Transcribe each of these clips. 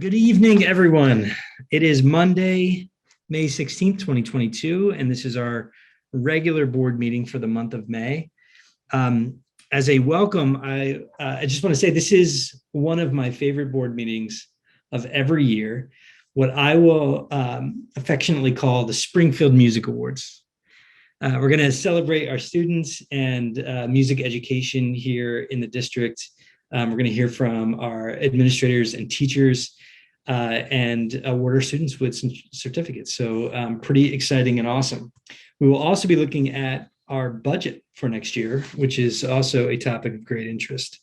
Good evening, everyone. It is Monday, May 16th, 2022, and this is our regular board meeting for the month of May. As a welcome, I just want to say this is one of my favorite board meetings of every year, what I will affectionately call the Springfield Music Awards. We're going to celebrate our students and music education here in the district. We're going to hear from our administrators and teachers and award our students with some certificates. So pretty exciting and awesome. We will also be looking at our budget for next year, which is also a topic of great interest.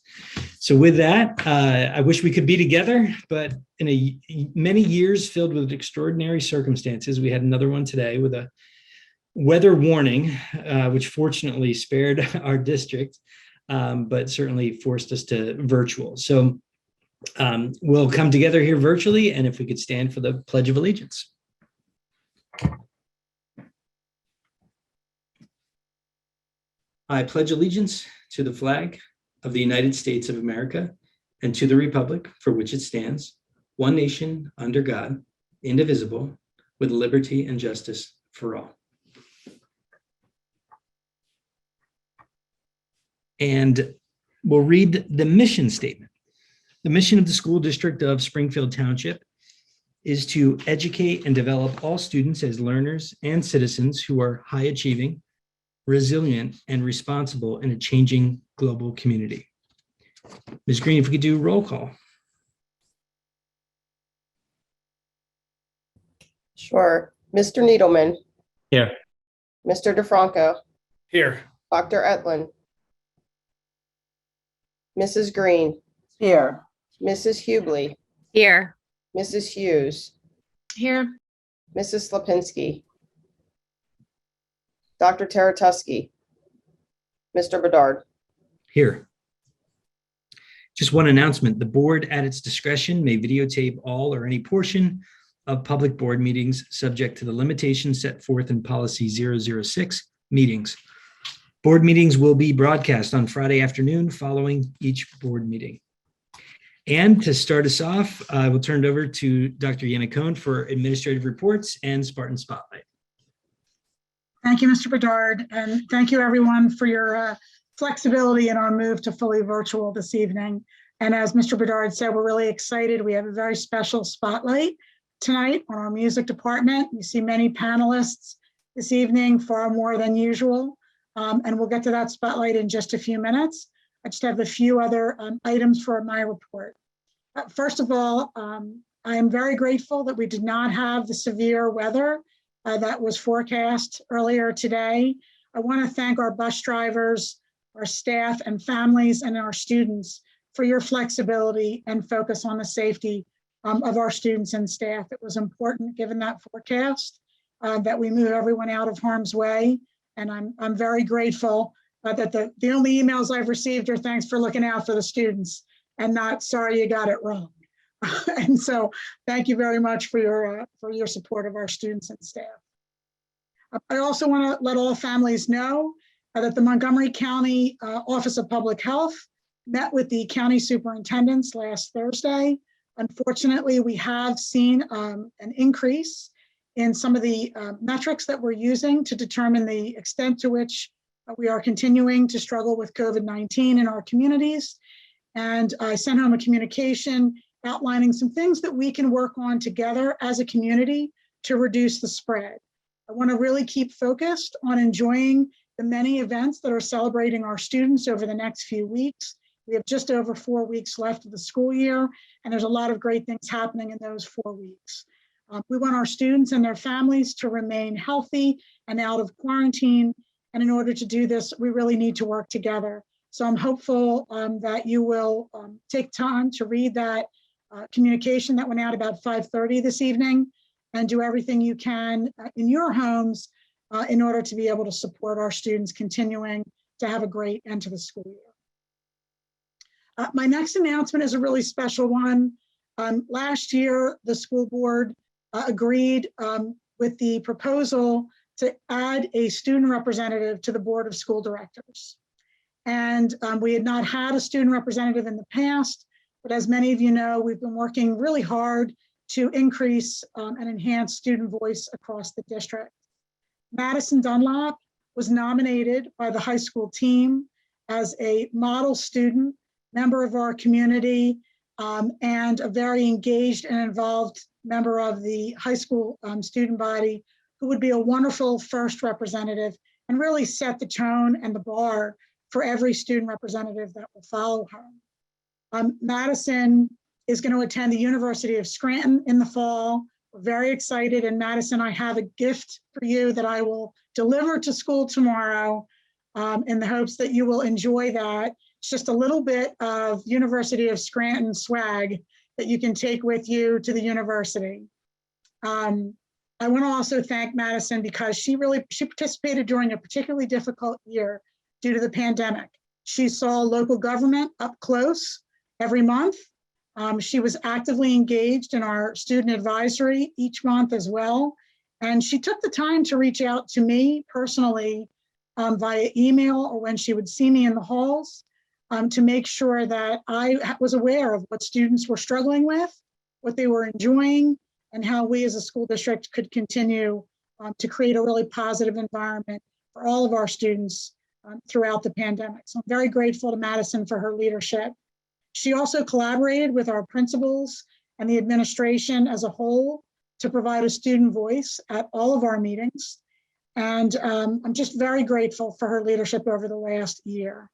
So with that, I wish we could be together, but in many years filled with extraordinary circumstances, we had another one today with a weather warning, which fortunately spared our district, but certainly forced us to virtual. So we'll come together here virtually, and if we could stand for the Pledge of Allegiance. I pledge allegiance to the flag of the United States of America and to the republic for which it stands, one nation under God, indivisible, with liberty and justice for all. And we'll read the mission statement. The mission of the school district of Springfield Township is to educate and develop all students as learners and citizens who are high achieving, resilient, and responsible in a changing global community. Ms. Green, if we could do roll call. Sure. Mr. Needleman. Here. Mr. DeFranco. Here. Dr. Etlin. Mrs. Green. Here. Mrs. Hubley. Here. Mrs. Hughes. Here. Mrs. Slapinski. Dr. Taratusky. Mr. Bedard. Here. Just one announcement. The board at its discretion may videotape all or any portion of public board meetings subject to the limitations set forth in policy 006 meetings. Board meetings will be broadcast on Friday afternoon following each board meeting. And to start us off, I will turn it over to Dr. Yannicone for administrative reports and Spartan Spotlight. Thank you, Mr. Bedard, and thank you everyone for your flexibility in our move to fully virtual this evening. And as Mr. Bedard said, we're really excited. We have a very special spotlight tonight on our music department. You see many panelists this evening, far more than usual. And we'll get to that spotlight in just a few minutes. I just have a few other items for my report. First of all, I am very grateful that we did not have the severe weather that was forecast earlier today. I want to thank our bus drivers, our staff and families, and our students for your flexibility and focus on the safety of our students and staff. It was important, given that forecast, that we move everyone out of harm's way. And I'm very grateful that the only emails I've received are thanks for looking out for the students and not sorry you got it wrong. And so thank you very much for your support of our students and staff. I also want to let all families know that the Montgomery County Office of Public Health met with the county superintendents last Thursday. Unfortunately, we have seen an increase in some of the metrics that we're using to determine the extent to which we are continuing to struggle with COVID-19 in our communities. And I sent home a communication outlining some things that we can work on together as a community to reduce the spread. I want to really keep focused on enjoying the many events that are celebrating our students over the next few weeks. We have just over 4 weeks left of the school year, and there's a lot of great things happening in those 4 weeks. We want our students and their families to remain healthy and out of quarantine. And in order to do this, we really need to work together. So I'm hopeful that you will take time to read that communication that went out about 5:30 this evening and do everything you can in your homes in order to be able to support our students continuing to have a great end to the school year. My next announcement is a really special one. Last year, the school board agreed with the proposal to add a student representative to the board of school directors. And we had not had a student representative in the past, But as many of you know, we've been working really hard to increase and enhance student voice across the district. Madison Dunlap was nominated by the high school team as a model student, member of our community, and a very engaged and involved member of the high school student body, who would be a wonderful first representative and really set the tone and the bar for every student representative that will follow her. Madison is going to attend the University of Scranton in the fall. We're very excited. And Madison, I have a gift for you that I will deliver to school tomorrow in the hopes that you will enjoy that. It's just a little bit of University of Scranton swag that you can take with you to the university. I want to also thank Madison because she participated during a particularly difficult year due to the pandemic. She saw local government up close every month. She was actively engaged in our student advisory each month as well. And she took the time to reach out to me personally via email or when she would see me in the halls to make sure that I was aware of what students were struggling with, what they were enjoying, and how we as a school district could continue to create a really positive environment for all of our students throughout the pandemic. So I'm very grateful to Madison for her leadership. She also collaborated with our principals and the administration as a whole to provide a student voice at all of our meetings. And I'm just very grateful for her leadership over the last year.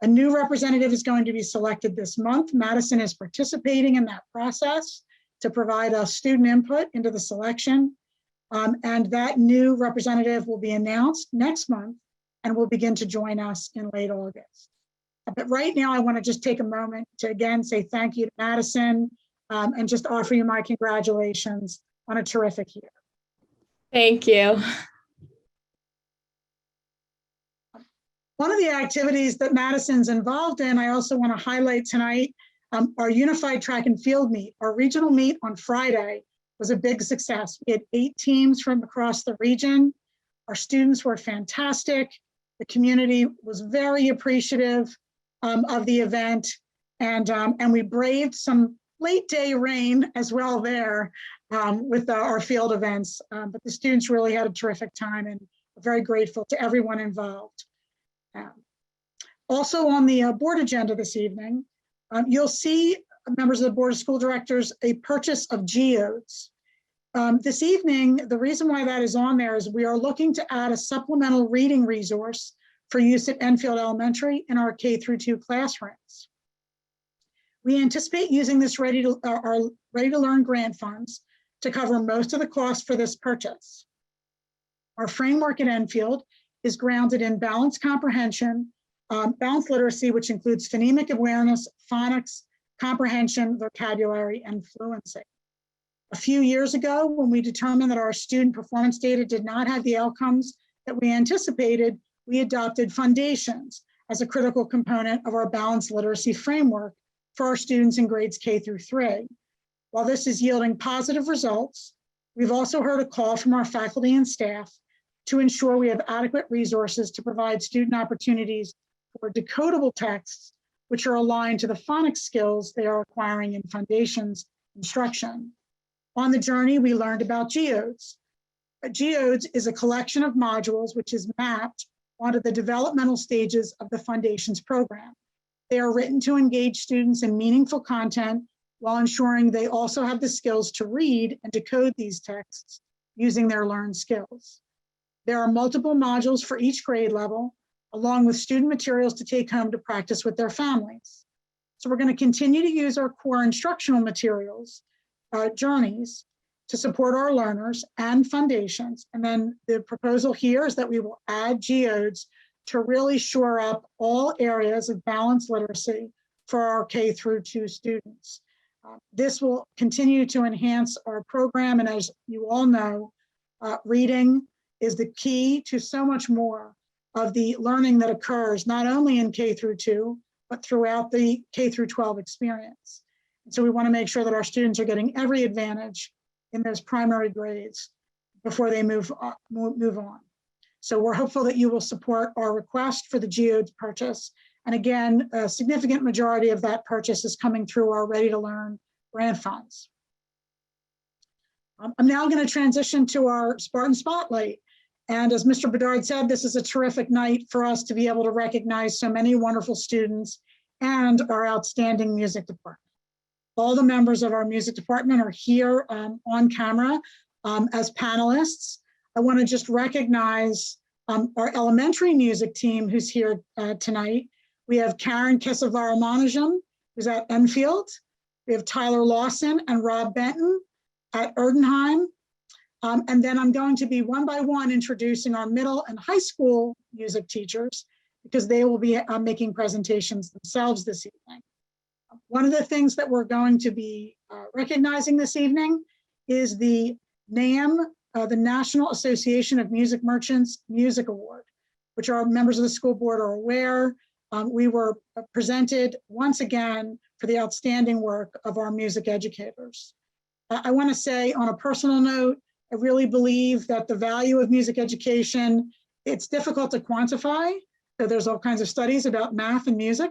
A new representative is going to be selected this month. Madison is participating in that process to provide us student input into the selection. And that new representative will be announced next month and will begin to join us in late August. But right now, I want to just take a moment to again say thank you to Madison and just offer you my congratulations on a terrific year. Thank you. One of the activities that Madison's involved in, I also want to highlight tonight, our unified track and field meet. Our regional meet on Friday was a big success. We had 8 teams from across the region. Our students were fantastic. The community was very appreciative of the event, and we braved some late day rain as well there with our field events, but the students really had a terrific time, and we're very grateful to everyone involved. Also on the board agenda this evening, you'll see, members of the Board of School Directors, a purchase of geodes. This evening, the reason why that is on there is we are looking to add a supplemental reading resource for use at Enfield Elementary in our K-2 classrooms. We anticipate using this our Ready to Learn grant funds to cover most of the costs for this purchase. Our framework at Enfield is grounded in balanced comprehension, balanced literacy, which includes phonemic awareness, phonics, comprehension, vocabulary, and fluency. A few years ago, when we determined that our student performance data did not have the outcomes that we anticipated, we adopted foundations as a critical component of our balanced literacy framework for our students in grades K-3. While this is yielding positive results, we've also heard a call from our faculty and staff to ensure we have adequate resources to provide student opportunities for decodable texts, which are aligned to the phonics skills they are acquiring in foundations instruction. On the journey, we learned about geodes. Geodes is a collection of modules which is mapped onto the developmental stages of the foundations program. They are written to engage students in meaningful content while ensuring they also have the skills to read and decode these texts using their learned skills. There are multiple modules for each grade level, along with student materials to take home to practice with their families. So we're going to continue to use our core instructional materials, journeys, to support our learners and foundations. And then the proposal here is that we will add geodes to really shore up all areas of balanced literacy for our K-2 students. This will continue to enhance our program. And as you all know, reading is the key to so much more of the learning that occurs, not only in K-2, but throughout the K-12 experience. And so we want to make sure that our students are getting every advantage in those primary grades before they move on. So we're hopeful that you will support our request for the geodes purchase And again, a significant majority of that purchase is coming through our Ready to Learn grant funds. I'm now going to transition to our Spartan Spotlight. And as Mr. Bedard said, this is a terrific night for us to be able to recognize so many wonderful students and our outstanding music department. All the members of our music department are here on camera as panelists. I want to just recognize our elementary music team who's here tonight. We have Karen Kesavaramanajam, who's at Enfield. We have Tyler Lawson and Rob Benton at Erdenheim. And then I'm going to be one by one introducing our middle and high school music teachers because they will be making presentations themselves this evening. One of the things that we're going to be recognizing this evening is the NAM, the National Association of Music Merchants Music Award, which our members of the school board are aware. We were presented once again for the outstanding work of our music educators. I want to say on a personal note, I really believe that the value of music education, it's difficult to quantify. So there's all kinds of studies about math and music,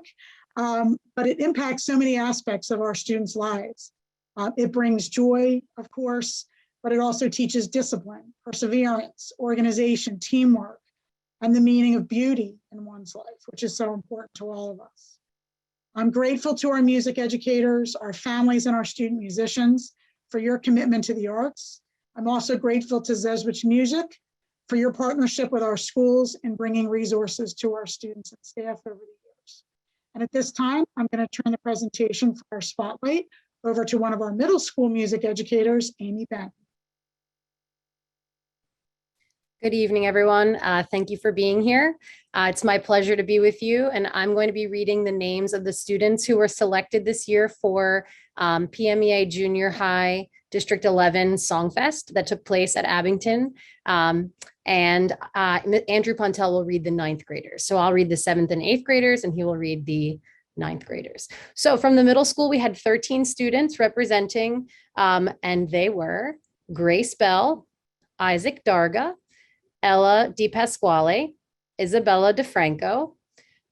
but it impacts so many aspects of our students' lives. It brings joy, of course, but it also teaches discipline, perseverance, organization, teamwork, and the meaning of beauty in one's life, which is so important to all of us. I'm grateful to our music educators, our families, and our student musicians for your commitment to the arts. I'm also grateful to Zeswich Music for your partnership with our schools in bringing resources to our students and staff over the years. And at this time, I'm going to turn the presentation for our spotlight over to one of our middle school music educators, Amy Benton. Good evening, everyone. Thank you for being here. It's my pleasure to be with you, and I'm going to be reading the names of the students who were selected this year for PMEA Junior High District 11 Songfest that took place at Abington. And Andrew Pontel will read the 9th graders. So I'll read the 7th and 8th graders, and he will read the 9th graders. So from the middle school, we had 13 students representing, and they were Grace Bell, Isaac Darga, Ella DiPasquale, Isabella DeFranco,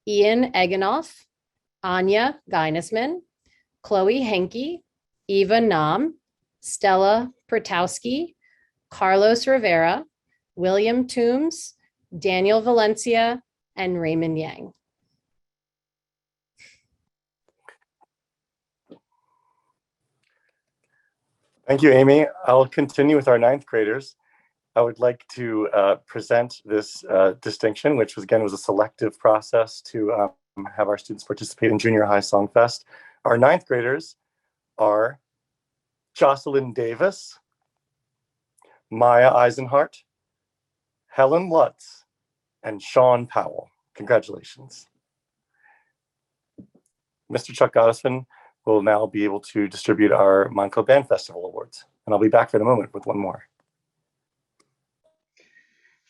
Ian Eganoff, Anya Geinesman, Chloe Henke, Eva Nam, Stella Pertowski, Carlos Rivera, William Toombs, Daniel Valencia, and Raymond Yang. Thank you, Amy. I'll continue with our 9th graders. I would like to present this distinction, which was a selective process to have our students participate in Junior High Songfest. Our 9th graders are Jocelyn Davis, Maya Eisenhart, Helen Lutz, and Sean Powell. Congratulations. Mr. Chuck Gottesman will now be able to distribute our Monco Band Festival Awards. And I'll be back in a moment with one more.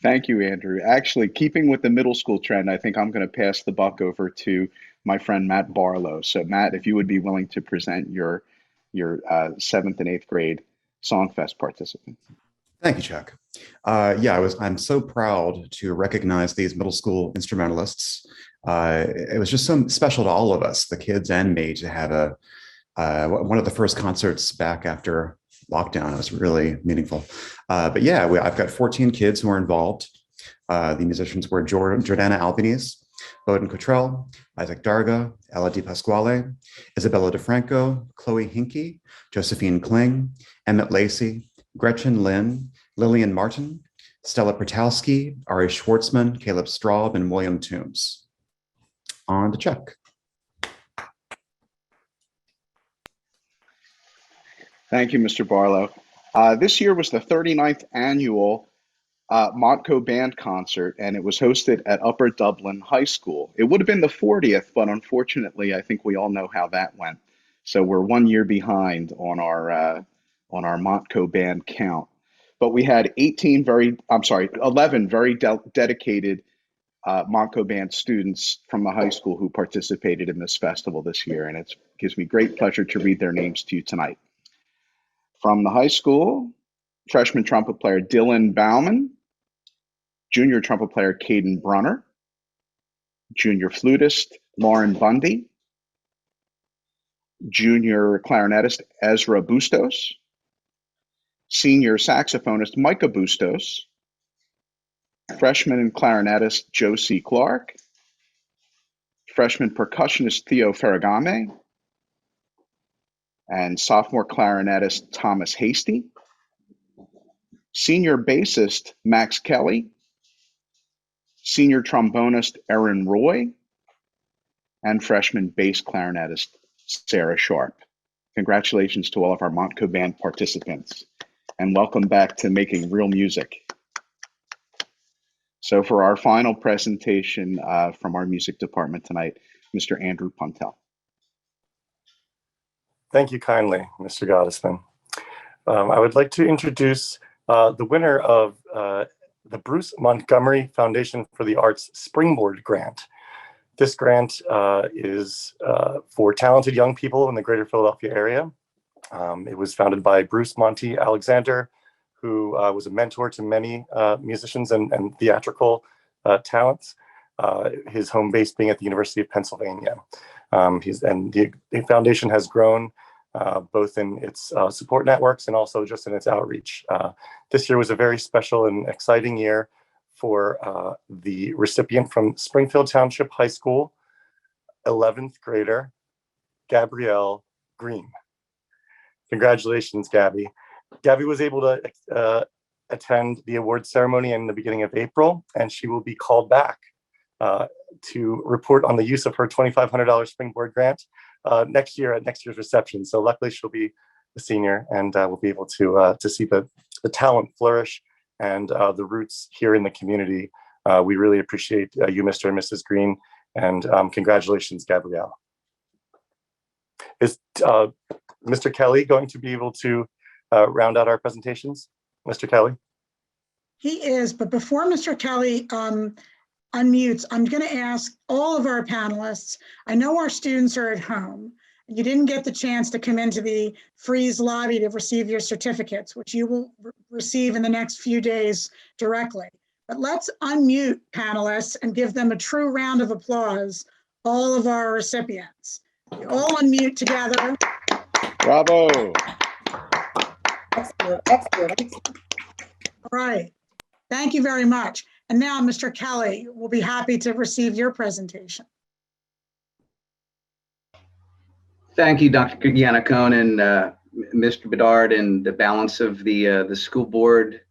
Thank you, Andrew. Actually, keeping with the middle school trend, I think I'm going to pass the buck over to my friend Matt Barlow. So Matt, if you would be willing to present your 7th and 8th grade Songfest participants. Thank you, Chuck. I'm so proud to recognize these middle school instrumentalists. It was just so special to all of us, the kids and me, to have one of the first concerts back after lockdown. It was really meaningful. I've got 14 kids who are involved. The musicians were Jordana Albanese, Bowden Cottrell, Isaac Darga, Ella DiPasquale, Isabella DeFranco, Chloe Hinke, Josephine Kling, Emmett Lacey, Gretchen Lynn, Lillian Martin, Stella Pertowski, Ari Schwartzman, Caleb Straub, and William Toombs. On to Chuck. Thank you, Mr. Barlow. This year was the 39th annual Monco Band Concert, and it was hosted at Upper Dublin High School. It would have been the 40th, but unfortunately, I think we all know how that went. So we're 1 year behind on our Monco Band count. But we had 11 very dedicated Monco Band students from the high school who participated in this festival this year, and it gives me great pleasure to read their names to you tonight. From the high school, freshman trumpet player Dylan Bauman, junior trumpet player Caden Brunner, junior flutist Lauren Bundy, junior clarinetist Ezra Bustos, senior saxophonist Micah Bustos, freshman and clarinetist Josie Clark, freshman percussionist Theo Ferragame, and sophomore clarinetist Thomas Hasty, senior bassist Max Kelly, senior trombonist Erin Roy, and freshman bass clarinetist Sarah Sharp. Congratulations to all of our Monco Band participants, and welcome back to Making Real Music. So for our final presentation from our music department tonight, Mr. Andrew Puntel. Thank you kindly, Mr. Gottesman. I would like to introduce the winner of the Bruce Montgomery Foundation for the Arts Springboard Grant. This grant is for talented young people in the greater Philadelphia area. It was founded by Bruce Monty Alexander, who was a mentor to many musicians and theatrical talents, his home base being at the University of Pennsylvania. The foundation has grown both in its support networks and also just in its outreach. This year was a very special and exciting year for the recipient from Springfield Township High School, 11th grader, Gabrielle Green. Congratulations, Gabby. Gabby was able to attend the award ceremony in the beginning of April, and she will be called back to report on the use of her $2,500 Springboard grant next year at next year's reception. So luckily she'll be a senior, and we'll be able to see the talent flourish and the roots here in the community. We really appreciate you, Mr. and Mrs. Green, and congratulations, Gabrielle. Is Mr. Kelly going to be able to round out our presentations? Mr. Kelly? He is, but before Mr. Kelly unmutes, I'm going to ask all of our panelists. I know our students are at home. You didn't get the chance to come into the Freeze lobby to receive your certificates, which you will receive in the next few days directly. But let's unmute panelists and give them a true round of applause, all of our recipients. You all unmute together. Bravo. Excellent, excellent. All right. Thank you very much. And now, Mr. Kelly, we'll be happy to receive your presentation. Thank you, Dr. Yannicone and Mr. Bedard and the balance of the school board,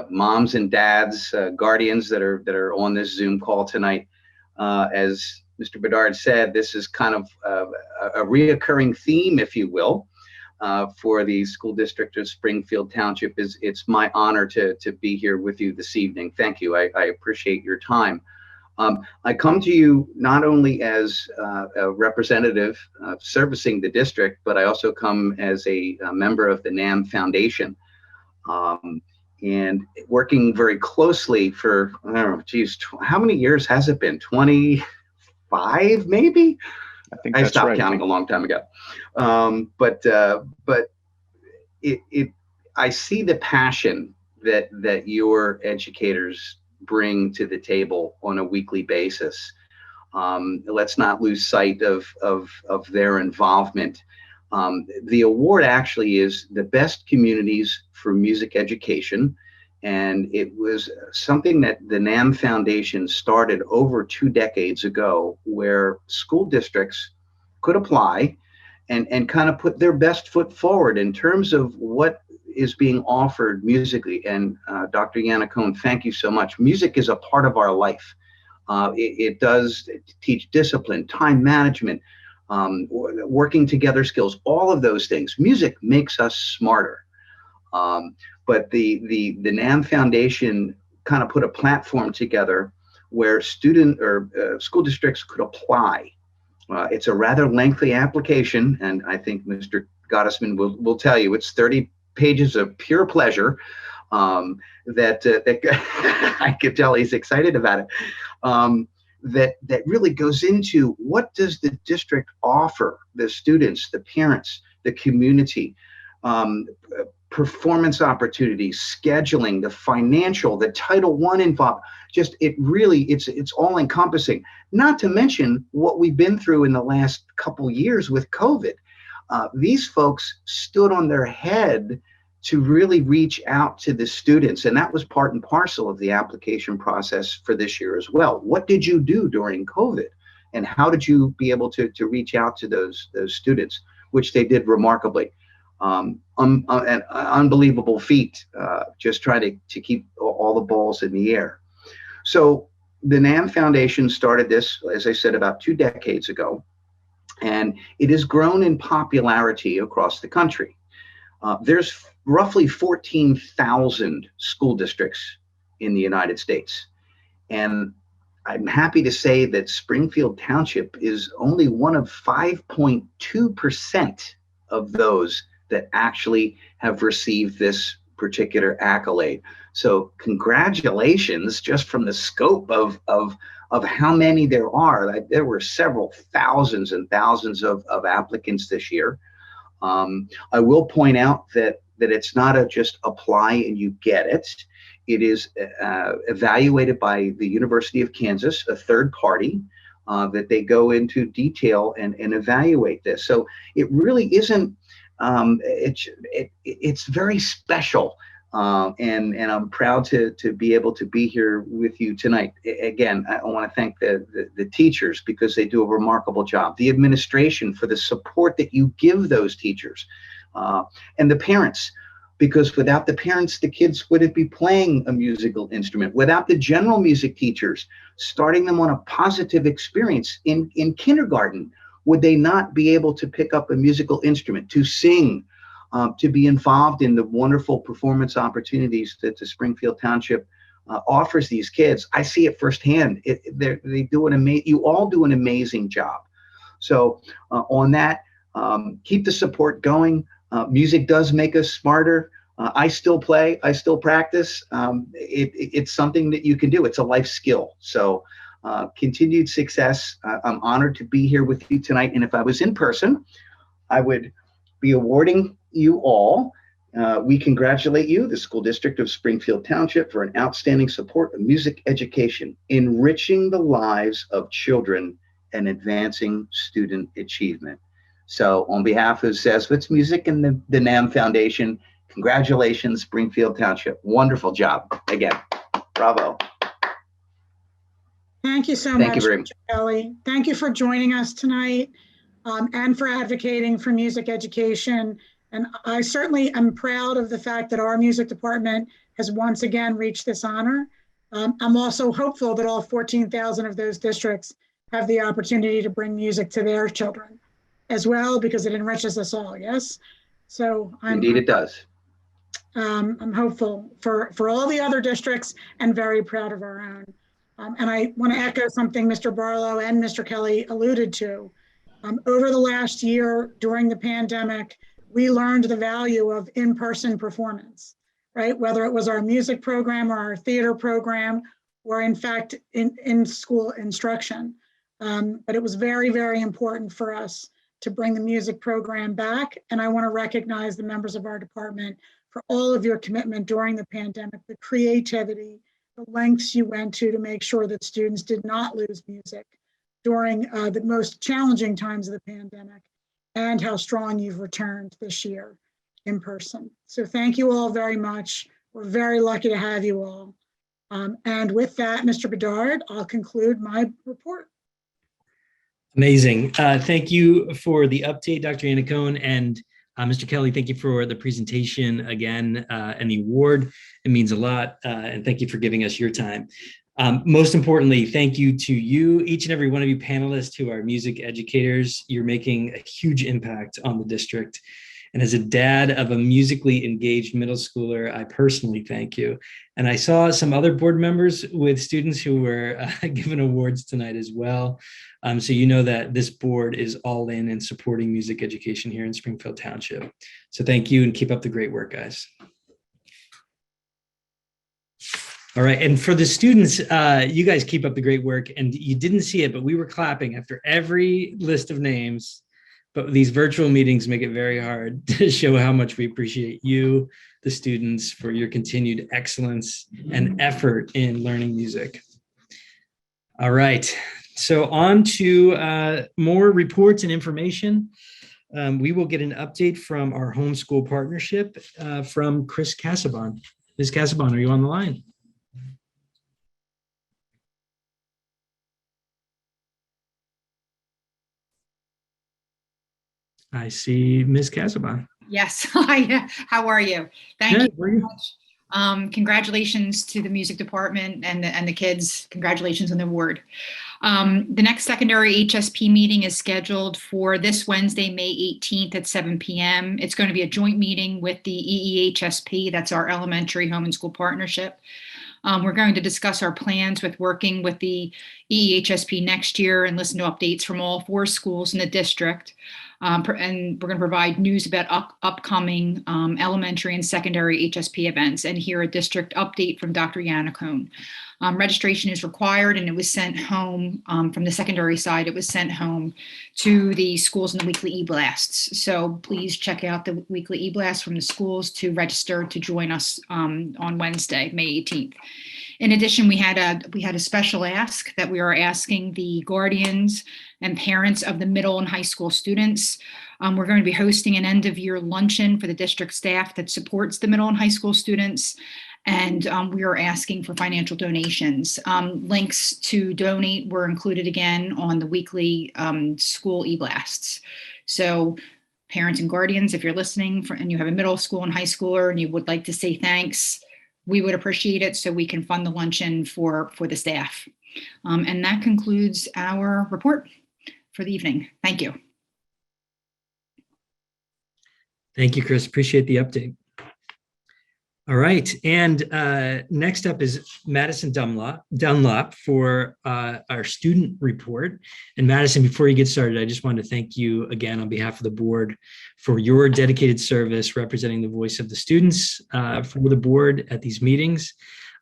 moms and dads, guardians that are on this Zoom call tonight. As Mr. Bedard said, this is kind of a reoccurring theme, if you will, for the school district of Springfield Township. It's my honor to be here with you this evening. Thank you. I appreciate your time. I come to you not only as a representative servicing the district, but I also come as a member of the NAM Foundation, and working very closely for, I don't know, geez, how many years has it been? 25, maybe? I think I that's stopped right. counting a long time ago. But I see the passion that your educators bring to the table on a weekly basis. Let's not lose sight of their involvement. The award actually is the best communities for music education, and it was something that the NAM Foundation started over 2 decades ago, where school districts could apply and kind of put their best foot forward in terms of what is being offered musically. And Dr. Yannicone, thank you so much. Music is a part of our life. It does teach discipline, time management, working together skills, all of those things. Music makes us smarter. But the NAM Foundation kind of put a platform together where student or school districts could apply. It's a rather lengthy application, and I think Mr. Gottesman will tell you it's 30 pages of pure pleasure that I could tell he's excited about it. That really goes into what does the district offer the students, the parents, the community, performance opportunities, scheduling, the financial, the Title I involved. Just it's all encompassing. Not to mention what we've been through in the last couple years with COVID. These folks stood on their head to really reach out to the students, and that was part and parcel of the application process for this year as well. What did you do during COVID, and how did you be able to reach out to those students, which they did remarkably. An unbelievable feat, just try to keep all the balls in the air. So the NAM Foundation started this, as I said, about 2 decades ago, and it has grown in popularity across the country. There's roughly 14,000 school districts in the United States. And I'm happy to say that Springfield Township is only one of 5.2% of those that actually have received this particular accolade. So congratulations, just from the scope of how many there are. There were several thousands and thousands of applicants this year. I will point out that it's not just apply and you get it. It is evaluated by the University of Kansas, a third party, that they go into detail and evaluate this. So it really isn't, it's very special. And I'm proud to be able to be here with you tonight. Again, I want to thank the teachers, because they do a remarkable job. The administration for the support that you give those teachers, and the parents, because without the parents, the kids wouldn't be playing a musical instrument. Without the general music teachers starting them on a positive experience in kindergarten, would they not be able to pick up a musical instrument, to sing, to be involved in the wonderful performance opportunities that the Springfield Township offers these kids? I see it firsthand. You all do an amazing job. So on that, keep the support going. Music does make us smarter. I still play, I still practice. It's something that you can do. It's a life skill. So continued success. I'm honored to be here with you tonight. And if I was in person, I would be awarding you all. We congratulate you, the School District of Springfield Township, for an outstanding support of music education, enriching the lives of children and advancing student achievement. So on behalf of Saswitz Music and the NAM Foundation, congratulations, Springfield Township. Wonderful job. Again, bravo. Thank you so much, Mr. Kelly. Thank you for joining us tonight, and for advocating for music education. And I certainly am proud of the fact that our music department has once again reached this honor. I'm also hopeful that all 14,000 of those districts have the opportunity to bring music to their children as well, because it enriches us all. Yes. So Indeed, it does. I'm hopeful for all the other districts, and very proud of our own. And I want to echo something Mr. Barlow and Mr. Kelly alluded to. Over the last year during the pandemic, we learned the value of in-person performance, right? Whether it was our music program or our theater program, or in fact in school instruction. But it was very, very important for us to bring the music program back. And I want to recognize the members of our department for all of your commitment during the pandemic, the creativity, the lengths you went to make sure that students did not lose music during the most challenging times of the pandemic, and how strong you've returned this year in person. So thank you all very much. We're very lucky to have you all. And with that, Mr. Bedard, I'll conclude my report. Amazing. Thank you for the update, Dr. Anacone, and Mr. Kelly, thank you for the presentation again, and the award. It means a lot, and thank you for giving us your time. Most importantly, thank you to you, each and every one of you panelists, who are music educators. You're making a huge impact on the district. And as a dad of a musically engaged middle schooler, I personally thank you. And I saw some other board members with students who were given awards tonight as well. So you know that this board is all in supporting music education here in Springfield Township. So thank you, and keep up the great work, guys. All right, and for the students, you guys keep up the great work. And you didn't see it, but we were clapping after every list of names but these virtual meetings make it very hard to show how much we appreciate you, the students, for your continued excellence and effort in learning music. All right, so on to more reports and information. We will get an update from our homeschool partnership from Chris Casabon. Ms. Casabon, are you on the line? I see Ms. Casabon. Yes. Hi. How are you? Thank you Good, very much. Congratulations to the music department and the kids. Congratulations on the award. The next secondary HSP meeting is scheduled for this Wednesday, May 18th at 7 p.m. It's going to be a joint meeting with the EEHSP. That's our elementary home and school partnership. We're going to discuss our plans with working with the EEHSP next year and listen to updates from all 4 schools in the district. And we're going to provide news about upcoming elementary and secondary HSP events and hear a district update from Dr. Yannicone. Registration is required, and it was sent home from the secondary side. It was sent home to the schools in the weekly e-blasts. So please check out the weekly e-blast from the schools to register to join us on Wednesday, May 18th. In addition, we had a special ask that we are asking the guardians and parents of the middle and high school students. We're going to be hosting an end of year luncheon for the district staff that supports the middle and high school students. And we are asking for financial donations. Links to donate were included again on the weekly school e-blasts. So parents and guardians, if you're listening and you have a middle school and high schooler and you would like to say thanks, we would appreciate it so we can fund the luncheon for the staff. And that concludes our report for the evening. Thank you. Thank you, Chris. Appreciate the update. All right, and next up is Madison Dunlop for our student report. And Madison, before you get started, I just wanted to thank you again on behalf of the board for your dedicated service representing the voice of the students for the board at these meetings.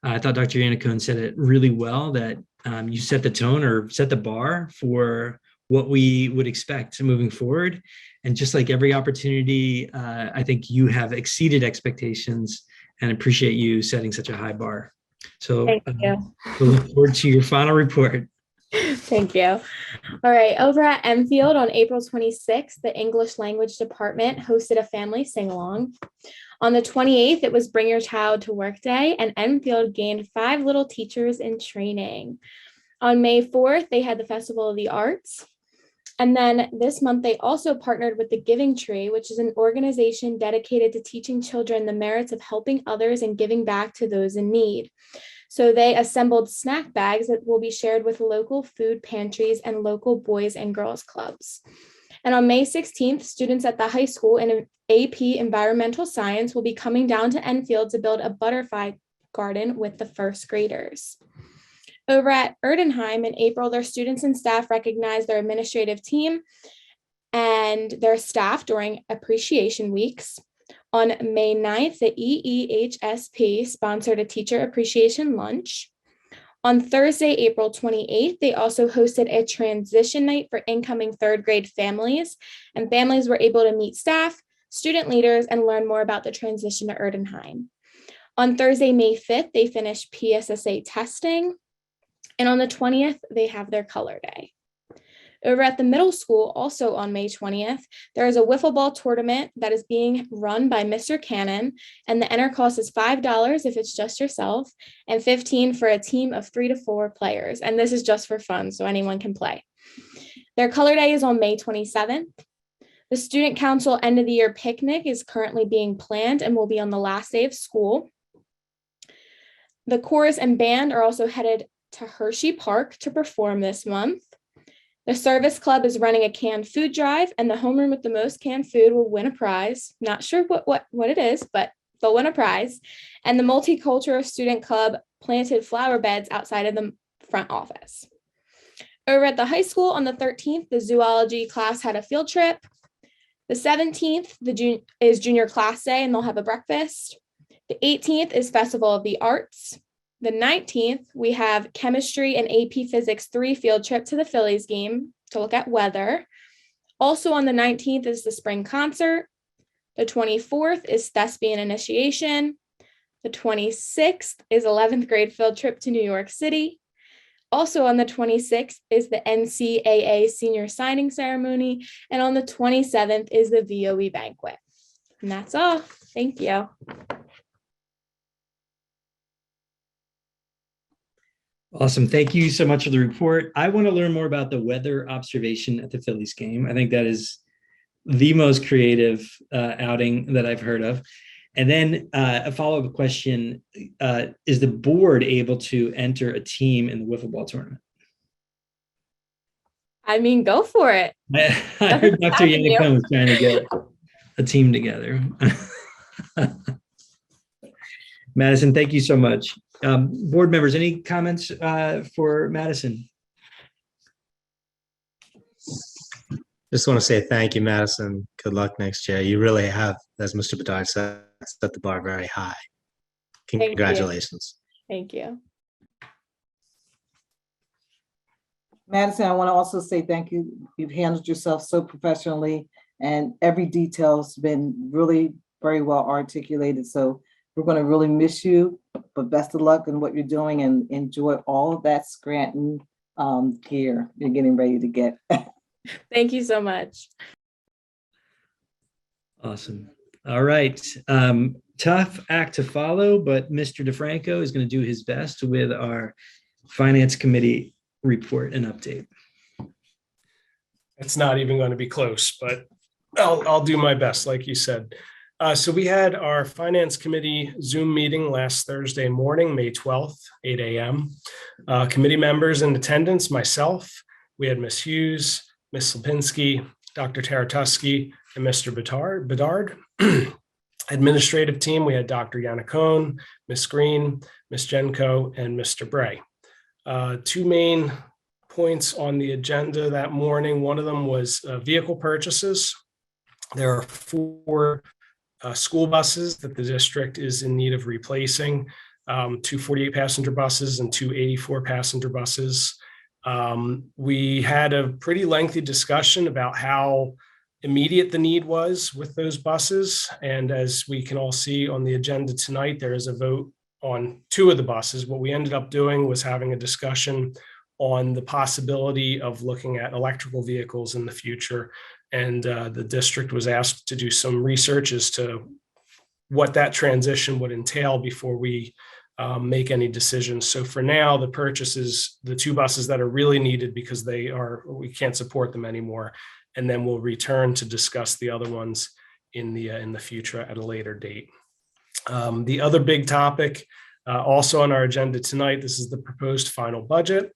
I thought Dr. Yannicone said it really well, that you set the tone or set the bar for what we would expect moving forward. And just like every opportunity, I think you have exceeded expectations, and appreciate you setting such a high bar. So Thank you. we'll look forward to your final report. Thank you. All right. Over at Enfield on April 26th, the English language department hosted a family sing-along. On the 28th, it was Bring Your Child to Work Day, and Enfield gained 5 little teachers in training. On May 4th, they had the Festival of the Arts. And then this month, they also partnered with the Giving Tree, which is an organization dedicated to teaching children the merits of helping others and giving back to those in need. So they assembled snack bags that will be shared with local food pantries and local boys and girls clubs. And on May 16th, students at the high school in AP Environmental Science will be coming down to Enfield to build a butterfly garden with the first graders. Over at Erdenheim in April, their students and staff recognized their administrative team and their staff during appreciation weeks. On May 9th, the EEHSP sponsored a teacher appreciation lunch. On Thursday, April 28th, they also hosted a transition night for incoming 3rd grade families, and families were able to meet staff, student leaders, and learn more about the transition to Erdenheim. On Thursday, May 5th, they finished PSSA testing. And on the 20th, they have their color day. Over at the middle school, also on May 20th, there is a wiffle ball tournament that is being run by Mr. Cannon, and the enter cost is $5 if it's just yourself, and $15 for a team of 3 to 4 players. And this is just for fun, so anyone can play. Their color day is on May 27th. The Student Council end of the year picnic is currently being planned and will be on the last day of school. The chorus and band are also headed to Hershey Park to perform this month. The service club is running a canned food drive, and the homeroom with the most canned food will win a prize. Not sure what it is, but they'll win a prize. And the Multicultural Student Club planted flower beds outside of the front office. Over at the high school on the 13th, the zoology class had a field trip. The 17th is junior class day, and they'll have a breakfast. The 18th is Festival of the Arts. The 19th, we have chemistry and AP Physics 3 field trip to the Phillies game to look at weather. Also on the 19th is the spring concert. The 24th is thespian initiation. The 26th is 11th grade field trip to New York City. Also on the 26th is the NCAA senior signing ceremony. And on the 27th is the VOE banquet. And that's all. Thank you. Awesome. Thank you so much for the report. I want to learn more about the weather observation at the Phillies game. I think that is the most creative outing that I've heard of. And then a follow-up question, is the board able to enter a team in the wiffle ball tournament? I mean, go for it. I heard Dr. Yannicone was trying to get a team together. Madison, thank you so much. Board members, any comments for Madison? Just want to say thank you, Madison. Good luck next year. You really have, as Mr. Bedard said, set the bar very high. Congratulations. Thank you. Madison, I want to also say thank you. You've handled yourself so professionally, and every detail's been really very well articulated. So we're going to really miss you, but best of luck in what you're doing, and enjoy all of that Scranton gear you're getting ready to get. Thank you so much. Awesome. All right. Tough act to follow, but Mr. DeFranco is going to do his best with our Finance Committee report and update. It's not even going to be close, but I'll do my best, like you said. So we had our Finance Committee Zoom meeting last Thursday morning, May 12th, 8 a.m. Committee members in attendance, myself, we had Ms. Hughes, Ms. Lipinski, Dr. Taratusky, and Mr. Bedard. Administrative team, we had Dr. Yannicone, Ms. Green, Ms. Genko, and Mr. Bray. Two main points on the agenda that morning. One of them was vehicle purchases. There are 4 school buses that the district is in need of replacing, 2 48-passenger buses and 2 84-passenger buses. We had a pretty lengthy discussion about how immediate the need was with those buses. And as we can all see on the agenda tonight, there is a vote on 2 of the buses. What we ended up doing was having a discussion on the possibility of looking at electrical vehicles in the future. And the district was asked to do some research as to what that transition would entail before we make any decisions. So for now, the purchases, the 2 buses that are really needed because we can't support them anymore. And then we'll return to discuss the other ones in the future at a later date. The other big topic also on our agenda tonight, this is the proposed final budget.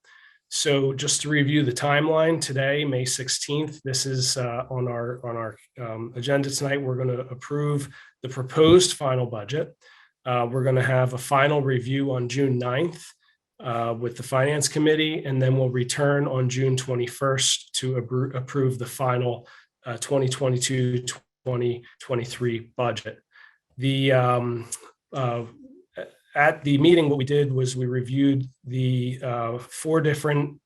So just to review the timeline today, May 16th, this is on our agenda tonight. We're going to approve the proposed final budget. We're going to have a final review on June 9th with the Finance Committee, and then we'll return on June 21st to approve the final 2022-2023 budget. At the meeting, what we did was we reviewed the 4 different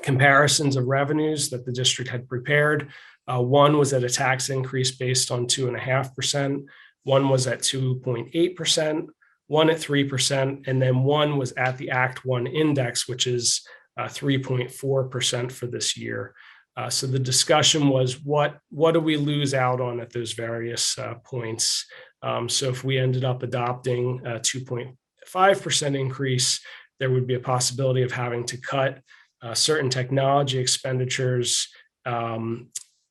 comparisons of revenues that the district had prepared. One was at a tax increase based on 2.5%. One was at 2.8%, one at 3%, and then one was at the Act 1 index, which is 3.4% for this year. So the discussion was what do we lose out on at those various points? So if we ended up adopting a 2.5% increase, there would be a possibility of having to cut certain technology expenditures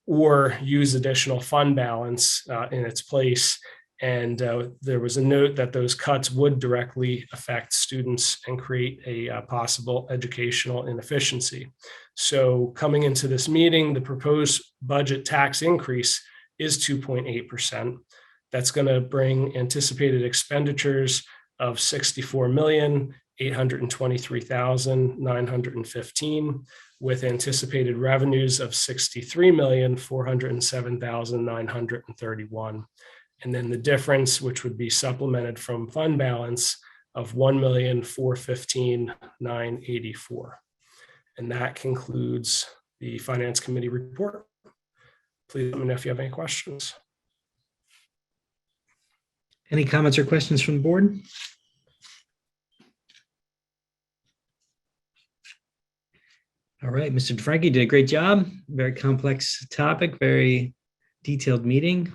or use additional fund balance in its place. And there was a note that those cuts would directly affect students and create a possible educational inefficiency. So coming into this meeting, the proposed budget tax increase is 2.8%. That's going to bring anticipated expenditures of $64,823,915 with anticipated revenues of $63,407,931. And then the difference, which would be supplemented from fund balance, of $1,415,984. And that concludes the Finance Committee report. please let me know if you have any questions. Any comments or questions from the board? All right, Mr. DeFranchi did a great job. Very complex topic, very detailed meeting.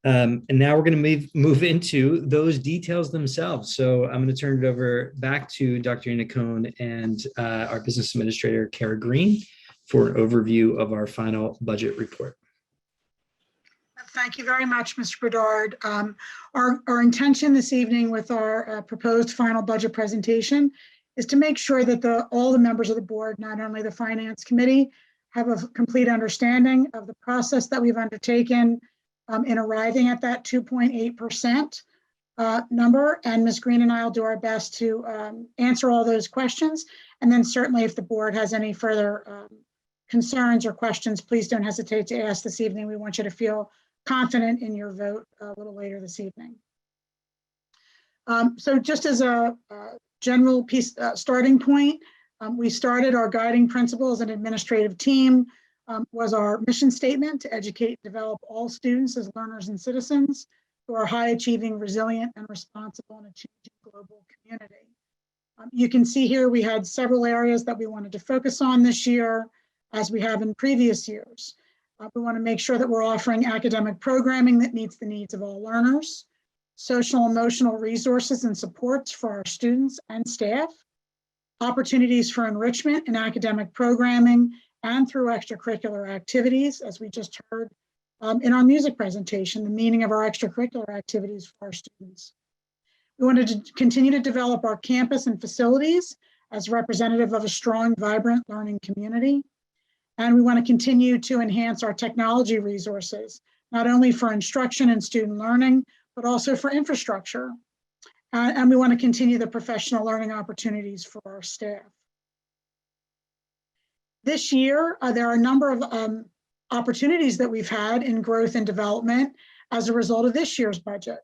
And now we're going to move into those details themselves. So I'm going to turn it over back to Dr. Yannicone and our business administrator, Kara Green, for an overview of our final budget report. Thank you very much, Mr. Bedard. Our intention this evening with our proposed final budget presentation is to make sure that all the members of the board, not only the finance committee, have a complete understanding of the process that we've undertaken in arriving at that 2.8% number. And Ms. Green and I will do our best to answer all those questions. And then certainly if the board has any further concerns or questions, please don't hesitate to ask this evening. We want you to feel confident in your vote a little later this evening. So just as a general starting point, we started our guiding principle as an administrative team was our mission statement to educate and develop all students as learners and citizens who are high achieving, resilient, and responsible in a changing global community. You can see here we had several areas that we wanted to focus on this year, as we have in previous years. We want to make sure that we're offering academic programming that meets the needs of all learners, social emotional resources and supports for our students and staff, opportunities for enrichment in academic programming and through extracurricular activities, as we just heard in our music presentation, the meaning of our extracurricular activities for our students. We wanted to continue to develop our campus and facilities as representative of a strong, vibrant learning community. And we want to continue to enhance our technology resources, not only for instruction and student learning, but also for infrastructure. And we want to continue the professional learning opportunities for our staff. This year, there are a number of opportunities that we've had in growth and development as a result of this year's budget.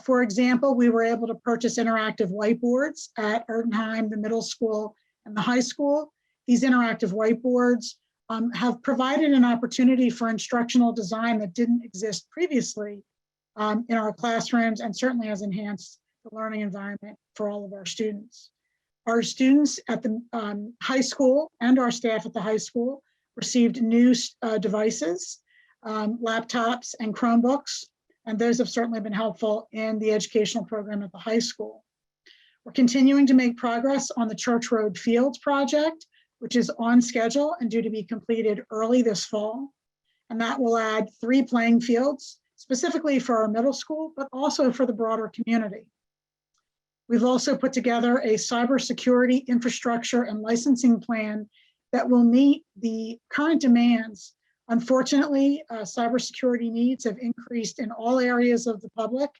For example, we were able to purchase interactive whiteboards at Erdenheim, the middle school and the high school. These interactive whiteboards have provided an opportunity for instructional design that didn't exist previously in our classrooms, and certainly has enhanced the learning environment for all of our students. Our students at the high school and our staff at the high school received new devices, laptops and Chromebooks, and those have certainly been helpful in the educational program at the high school. We're continuing to make progress on the Church Road Fields project, which is on schedule and due to be completed early this fall. And that will add 3 playing fields, specifically for our middle school, but also for the broader community. We've also put together a cybersecurity infrastructure and licensing plan that will meet the current demands. Unfortunately, cybersecurity needs have increased in all areas of the public,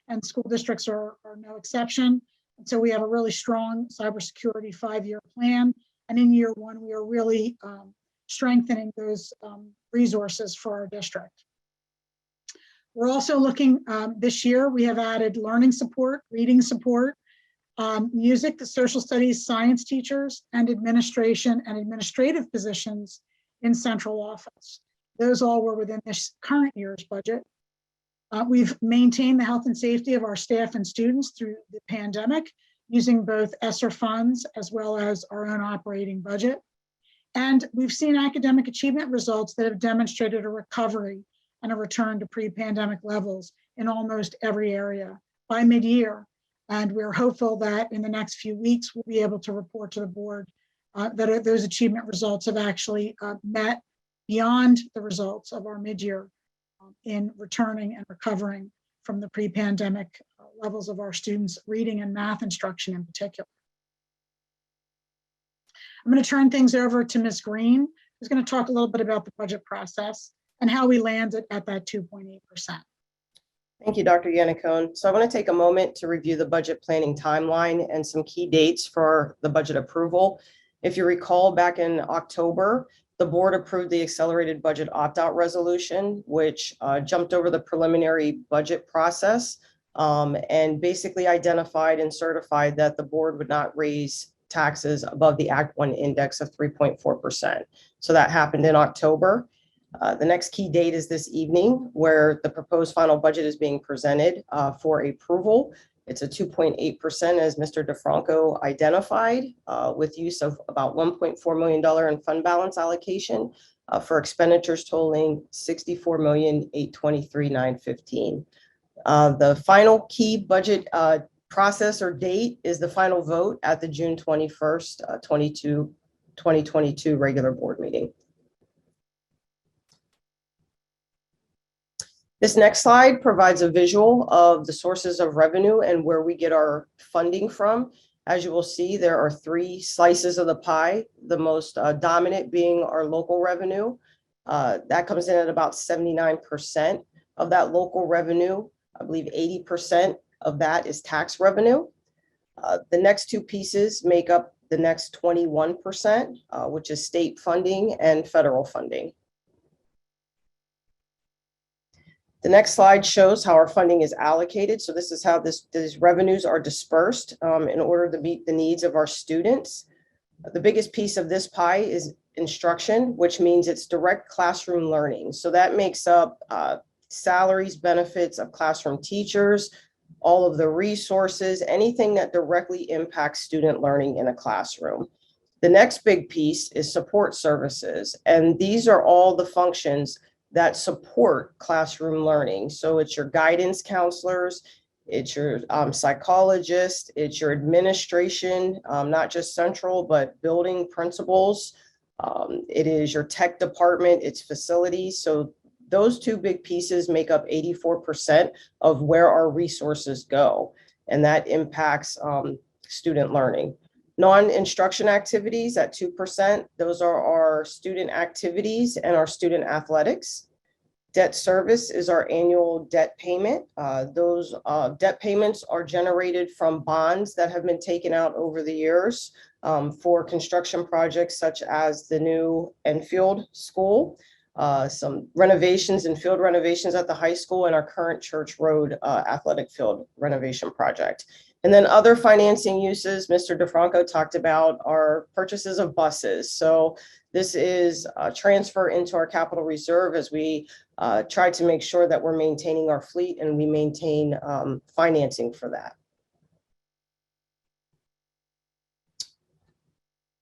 and school districts are no exception. And so we have a really strong cybersecurity 5-year plan. And in year 1, we are really strengthening those resources for our district. We're also looking this year, we have added learning support, reading support, music, the social studies, science teachers, and administration and administrative positions in central office. Those all were within this current year's budget. We've maintained the health and safety of our staff and students through the pandemic, using both ESSER funds as well as our own operating budget. And we've seen academic achievement results that have demonstrated a recovery and a return to pre-pandemic levels in almost every area by mid-year. And we're hopeful that in the next few weeks, we'll be able to report to the board that those achievement results have actually met beyond the results of our mid-year in returning and recovering from the pre-pandemic levels of our students' reading and math instruction in particular. I'm going to turn things over to Ms. Green, who's going to talk a little bit about the budget process and how we landed at that 2.8%. Thank you, Dr. Yannicone. So I want to take a moment to review the budget planning timeline and some key dates for the budget approval. If you recall, back in October, the board approved the accelerated budget opt-out resolution, which jumped over the preliminary budget process and basically identified and certified that the board would not raise taxes above the Act 1 index of 3.4%. So that happened in October. The next key date is this evening, where the proposed final budget is being presented for approval. It's a 2.8%, as Mr. DeFranco identified, with use of about $1.4 million in fund balance allocation for expenditures totaling $64,823,915. The final key budget process or date is the final vote at the June 21st, 2022 regular board meeting. This next slide provides a visual of the sources of revenue and where we get our funding from. As you will see, there are three slices of the pie, the most dominant being our local revenue. That comes in at about 79% of that local revenue. I believe 80% of that is tax revenue. The next two pieces make up the next 21%, which is state funding and federal funding. The next slide shows how our funding is allocated. So this is how these revenues are dispersed in order to meet the needs of our students. The biggest piece of this pie is instruction, which means it's direct classroom learning. So that makes up salaries, benefits of classroom teachers, all of the resources, anything that directly impacts student learning in a classroom. The next big piece is support services. And these are all the functions that support classroom learning. So it's your guidance counselors, it's your psychologist, it's your administration, not just central, but building principals. It is your tech department, it's facilities. So those two big pieces make up 84% of where our resources go. And that impacts student learning. Non-instruction activities at 2%, those are our student activities and our student athletics. Debt service is our annual debt payment. Those debt payments are generated from bonds that have been taken out over the years for construction projects such as the new Enfield School, some renovations and field renovations at the high school, and our current Church Road athletic field renovation project. And then other financing uses, Mr. DeFranco talked about our purchases of buses. So this is a transfer into our capital reserve as we try to make sure that we're maintaining our fleet and we maintain financing for that.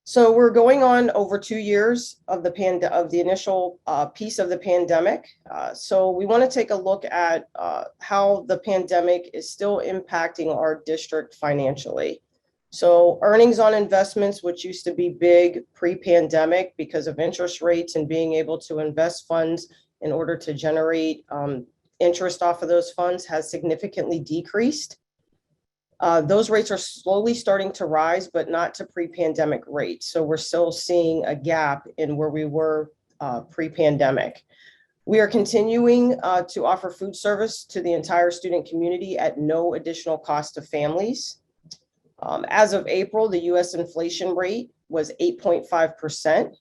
So we're going on over 2 years of the initial piece of the pandemic. So we want to take a look at how the pandemic is still impacting our district financially. So earnings on investments, which used to be big pre-pandemic because of interest rates and being able to invest funds in order to generate interest off of those funds, has significantly decreased. Those rates are slowly starting to rise, but not to pre-pandemic rates. So we're still seeing a gap in where we were pre-pandemic. We are continuing to offer food service to the entire student community at no additional cost to families. As of April, the US inflation rate was 8.5%.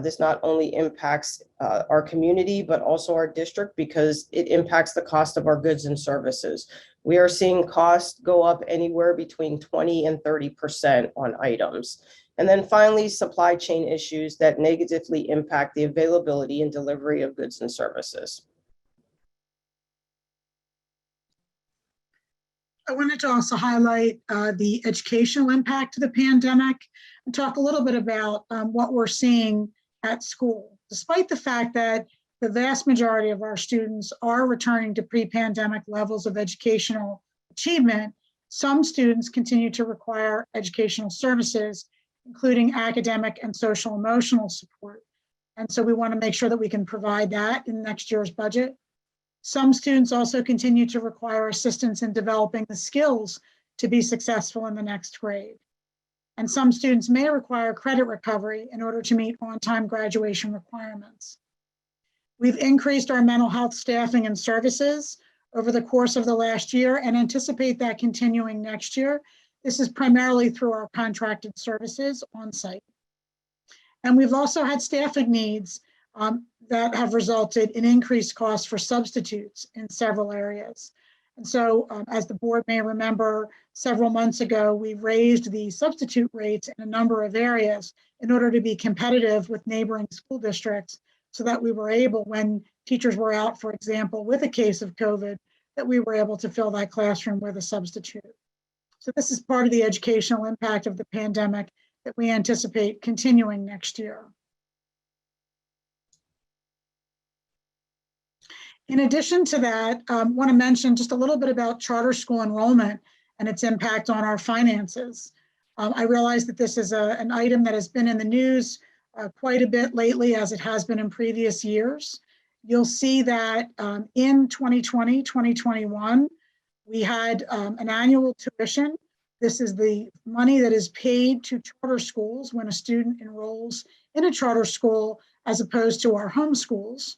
This not only impacts our community, but also our district because it impacts the cost of our goods and services. We are seeing costs go up anywhere between 20 and 30% on items. And then finally, supply chain issues that negatively impact the availability and delivery of goods and services. I wanted to also highlight the educational impact of the pandemic and talk a little bit about what we're seeing at school. Despite the fact that the vast majority of our students are returning to pre-pandemic levels of educational achievement, some students continue to require educational services, including academic and social emotional support. And so we want to make sure that we can provide that in next year's budget. Some students also continue to require assistance in developing the skills to be successful in the next grade. And some students may require credit recovery in order to meet on-time graduation requirements. We've increased our mental health staffing and services over the course of the last year and anticipate that continuing next year. This is primarily through our contracted services on site. And we've also had staffing needs that have resulted in increased costs for substitutes in several areas. And so, as the board may remember, several months ago, we raised the substitute rates in a number of areas in order to be competitive with neighboring school districts so that we were able, when teachers were out, for example, with a case of COVID, that we were able to fill that classroom with a substitute. So this is part of the educational impact of the pandemic that we anticipate continuing next year. In addition to that, I want to mention just a little bit about charter school enrollment and its impact on our finances. I realize that this is an item that has been in the news quite a bit lately, as it has been in previous years. You'll see that in 2020, 2021, we had an annual tuition. This is the money that is paid to charter schools when a student enrolls in a charter school as opposed to our home schools.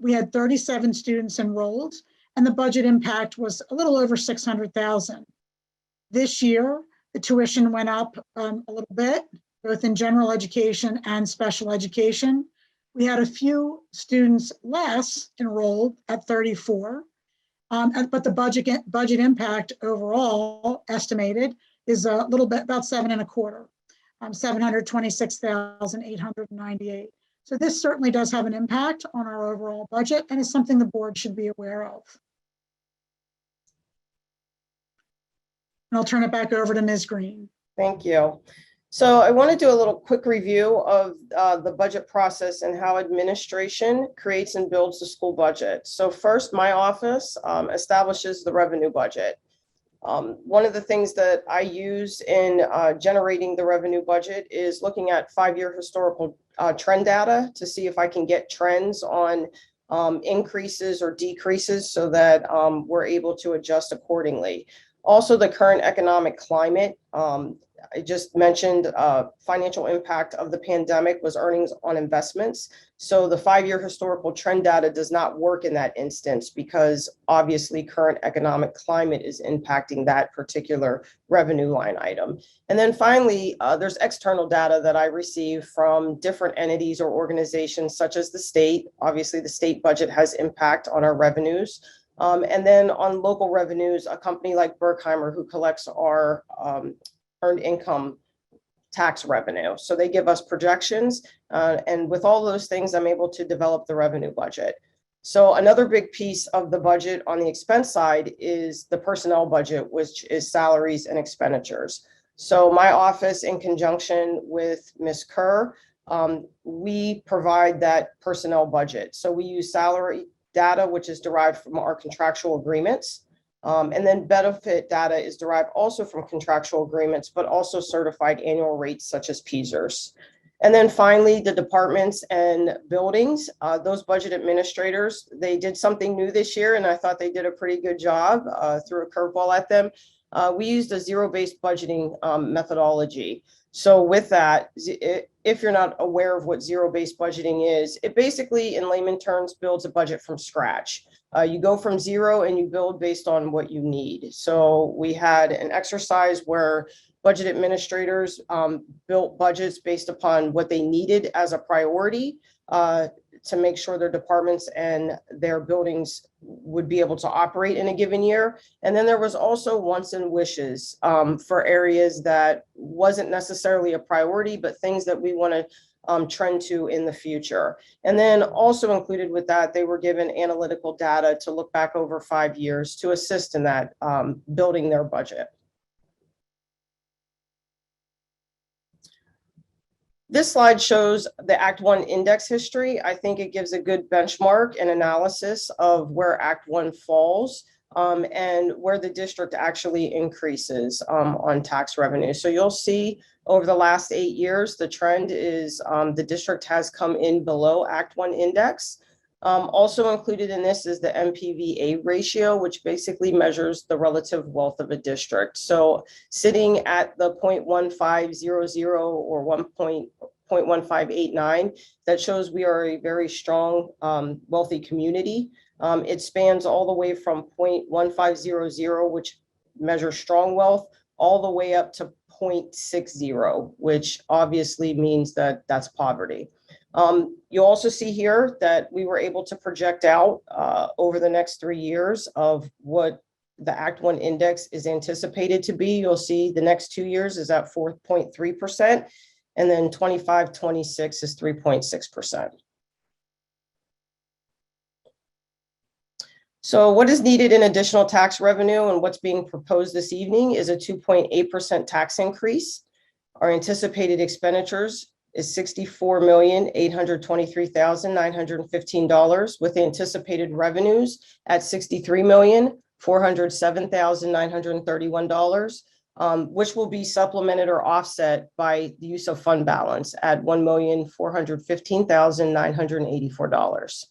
We had 37 students enrolled, and the budget impact was a little over $600,000. This year, the tuition went up a little bit, both in general education and special education. We had a few students less enrolled at 34, but the budget impact overall estimated is a little bit, about $7.25, $726,898. So this certainly does have an impact on our overall budget and is something the board should be aware of. And I'll turn it back over to Ms. Green. Thank you. So I want to do a little quick review of the budget process and how administration creates and builds the school budget. So first, my office establishes the revenue budget. One of the things that I use in generating the revenue budget is looking at 5-year historical trend data to see if I can get trends on increases or decreases so that we're able to adjust accordingly. Also, the current economic climate. I just mentioned financial impact of the pandemic was earnings on investments. So the 5-year historical trend data does not work in that instance because obviously current economic climate is impacting that particular revenue line item. And then finally, there's external data that I receive from different entities or organizations such as the state. Obviously, the state budget has impact on our revenues. And then on local revenues, a company like Berkheimer who collects our earned income tax revenue. So they give us projections. And with all those things, I'm able to develop the revenue budget. So another big piece of the budget on the expense side is the personnel budget, which is salaries and expenditures. So my office, in conjunction with Ms. Kerr, we provide that personnel budget. So we use salary data, which is derived from our contractual agreements. And then benefit data is derived also from contractual agreements, but also certified annual rates such as PSERS. And then finally, the departments and buildings, those budget administrators, they did something new this year, and I thought they did a pretty good job, threw a curveball at them. We used a zero-based budgeting methodology. So with that, if you're not aware of what zero-based budgeting is, it basically, in layman terms, builds a budget from scratch. You go from zero and you build based on what you need. So we had an exercise where budget administrators built budgets based upon what they needed as a priority to make sure their departments and their buildings would be able to operate in a given year. And then there was also wants and wishes for areas that wasn't necessarily a priority, but things that we want to trend to in the future. And then also included with that, they were given analytical data to look back over 5 years to assist in that building their budget. This slide shows the Act 1 index history. I think it gives a good benchmark and analysis of where Act 1 falls and where the district actually increases on tax revenue. So you'll see over the last 8 years, the trend is the district has come in below Act 1 index. Also included in this is the Mpva ratio, which basically measures the relative wealth of a district. So sitting at the 0.1500 or 0.1589, that shows we are a very strong, wealthy community. It spans all the way from 0.1500, which measures strong wealth, all the way up to 0.60, which obviously means that that's poverty. You'll also see here that we were able to project out over the next 3 years of what the Act 1 index is anticipated to be. You'll see the next 2 years is at 4.3%, and then 25-26 is 3.6%. So what is needed in additional tax revenue and what's being proposed this evening is a 2.8% tax increase. Our anticipated expenditures is $64,823,915 with anticipated revenues at $63,407,931, which will be supplemented or offset by the use of fund balance at $1,415,984.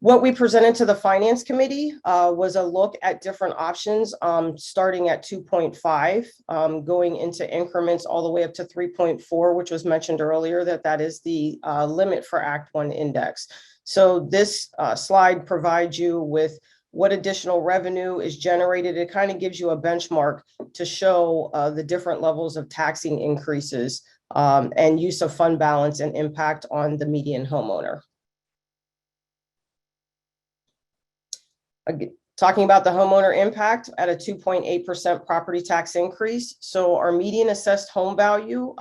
What we presented to the Finance Committee was a look at different options, starting at 2.5, going into increments all the way up to 3.4, which was mentioned earlier, that is the limit for Act 1 index. So this slide provides you with what additional revenue is generated. It kind of gives you a benchmark to show the different levels of taxing increases and use of fund balance and impact on the median homeowner. Talking about the homeowner impact at a 2.8% property tax increase. So our median assessed home value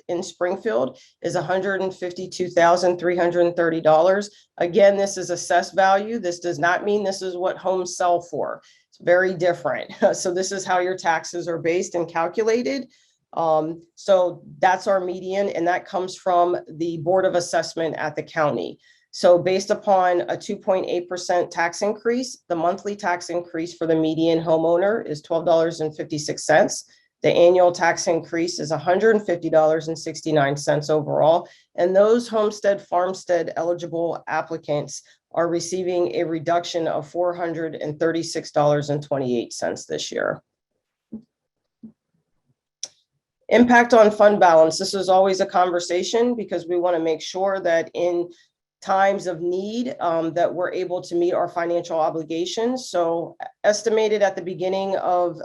in Springfield is $152,330. Again, this is assessed value. This does not mean this is what homes sell for. It's very different. So this is how your taxes are based and calculated. So that's our median, and that comes from the Board of Assessment at the county. So based upon a 2.8% tax increase, the monthly tax increase for the median homeowner is $12.56. The annual tax increase is $150.69 overall. And those homestead, farmstead eligible applicants are receiving a reduction of $436.28 this year. Impact on fund balance. This is always a conversation because we want to make sure that in times of need that we're able to meet our financial obligations. So estimated at the beginning of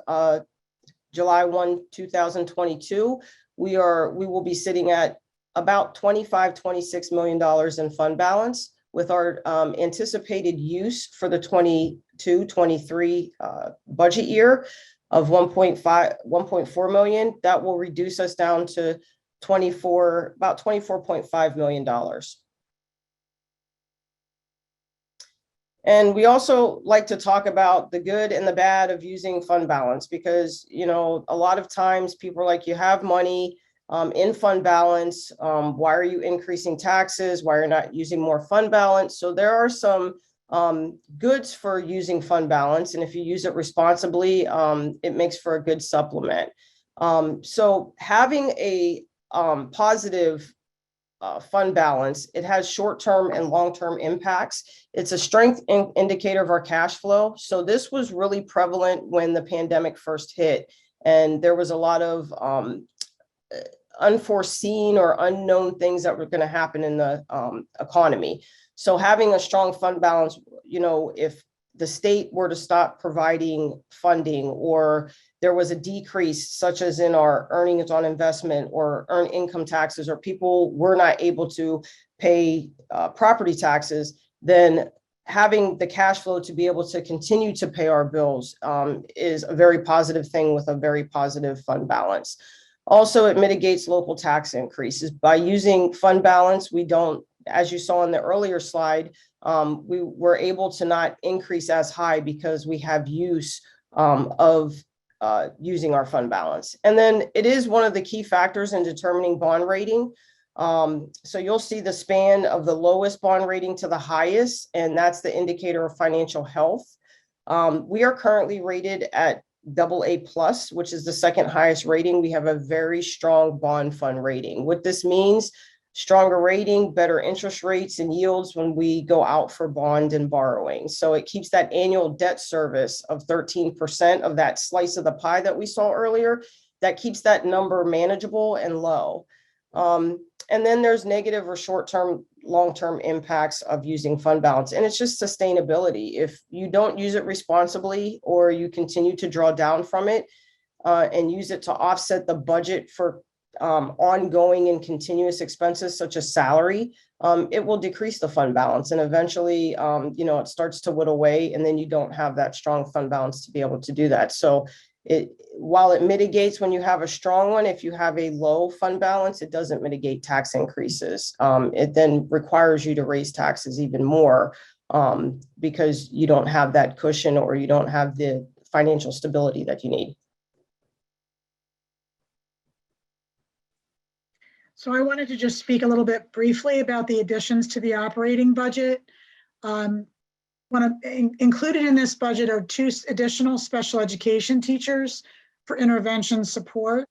July 1, 2022, we will be sitting at about $26 million in fund balance with our anticipated use for the 22-23 budget year of $1.4 million. That will reduce us down to about $24.5 million. And we also like to talk about the good and the bad of using fund balance because, you know, a lot of times people are like, you have money in fund balance. Why are you increasing taxes? Why are you not using more fund balance? So there are some goods for using fund balance. And if you use it responsibly, it makes for a good supplement. So having a positive fund balance, it has short-term and long-term impacts. It's a strength indicator of our cash flow. So this was really prevalent when the pandemic first hit, and there was a lot of unforeseen or unknown things that were going to happen in the economy. So having a strong fund balance, you know, if the state were to stop providing funding or there was a decrease such as in our earnings on investment or earned income taxes, or people were not able to pay property taxes, then having the cash flow to be able to continue to pay our bills is a very positive thing with a very positive fund balance. Also, it mitigates local tax increases. By using fund balance, we don't, as you saw in the earlier slide, we were able to not increase as high because we have use of using our fund balance. And then it is one of the key factors in determining bond rating. So you'll see the span of the lowest bond rating to the highest, and that's the indicator of financial health. We are currently rated at AA+, which is the second highest rating. We have a very strong bond fund rating. What this means, stronger rating, better interest rates and yields when we go out for bond and borrowing. So it keeps that annual debt service of 13% of that slice of the pie that we saw earlier. That keeps that number manageable and low. And then there's negative or short-term, long-term impacts of using fund balance. And it's just sustainability. If you don't use it responsibly or you continue to draw down from it and use it to offset the budget for ongoing and continuous expenses such as salary, it will decrease the fund balance, and eventually, it starts to whittle away, and then you don't have that strong fund balance to be able to do that. So while it mitigates when you have a strong one, if you have a low fund balance, it doesn't mitigate tax increases. It then requires you to raise taxes even more because you don't have that cushion, or you don't have the financial stability that you need. So I wanted to just speak a little bit briefly about the additions to the operating budget. Included in this budget are 2 additional special education teachers for intervention support.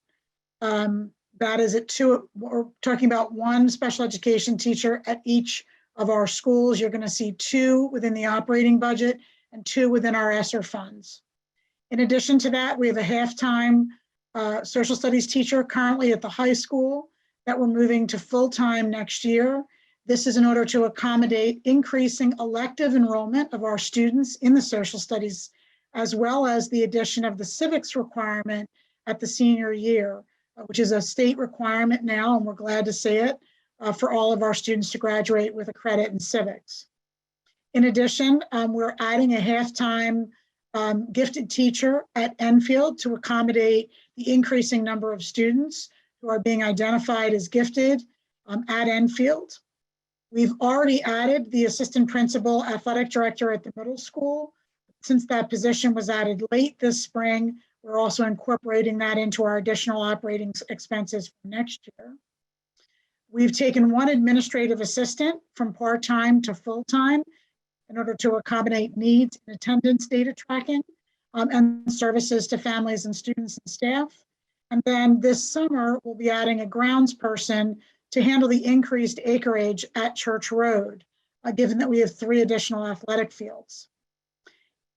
That is at 2, we're talking about 1 special education teacher at each of our schools. You're going to see 2 within the operating budget and 2 within our ESSER funds. In addition to that, we have a half-time social studies teacher currently at the high school that we're moving to full-time next year. This is in order to accommodate increasing elective enrollment of our students in the social studies, as well as the addition of the civics requirement at the senior year, which is a state requirement now, and we're glad to see it for all of our students to graduate with a credit in civics. In addition, we're adding a half-time gifted teacher at Enfield to accommodate the increasing number of students who are being identified as gifted at Enfield. We've already added the assistant principal athletic director at the middle school. Since that position was added late this spring, we're also incorporating that into our additional operating expenses for next year. We've taken 1 administrative assistant from part-time to full-time in order to accommodate needs in attendance data tracking and services to families and students and staff. And then this summer, we'll be adding a grounds person to handle the increased acreage at Church Road, given that we have 3 additional athletic fields.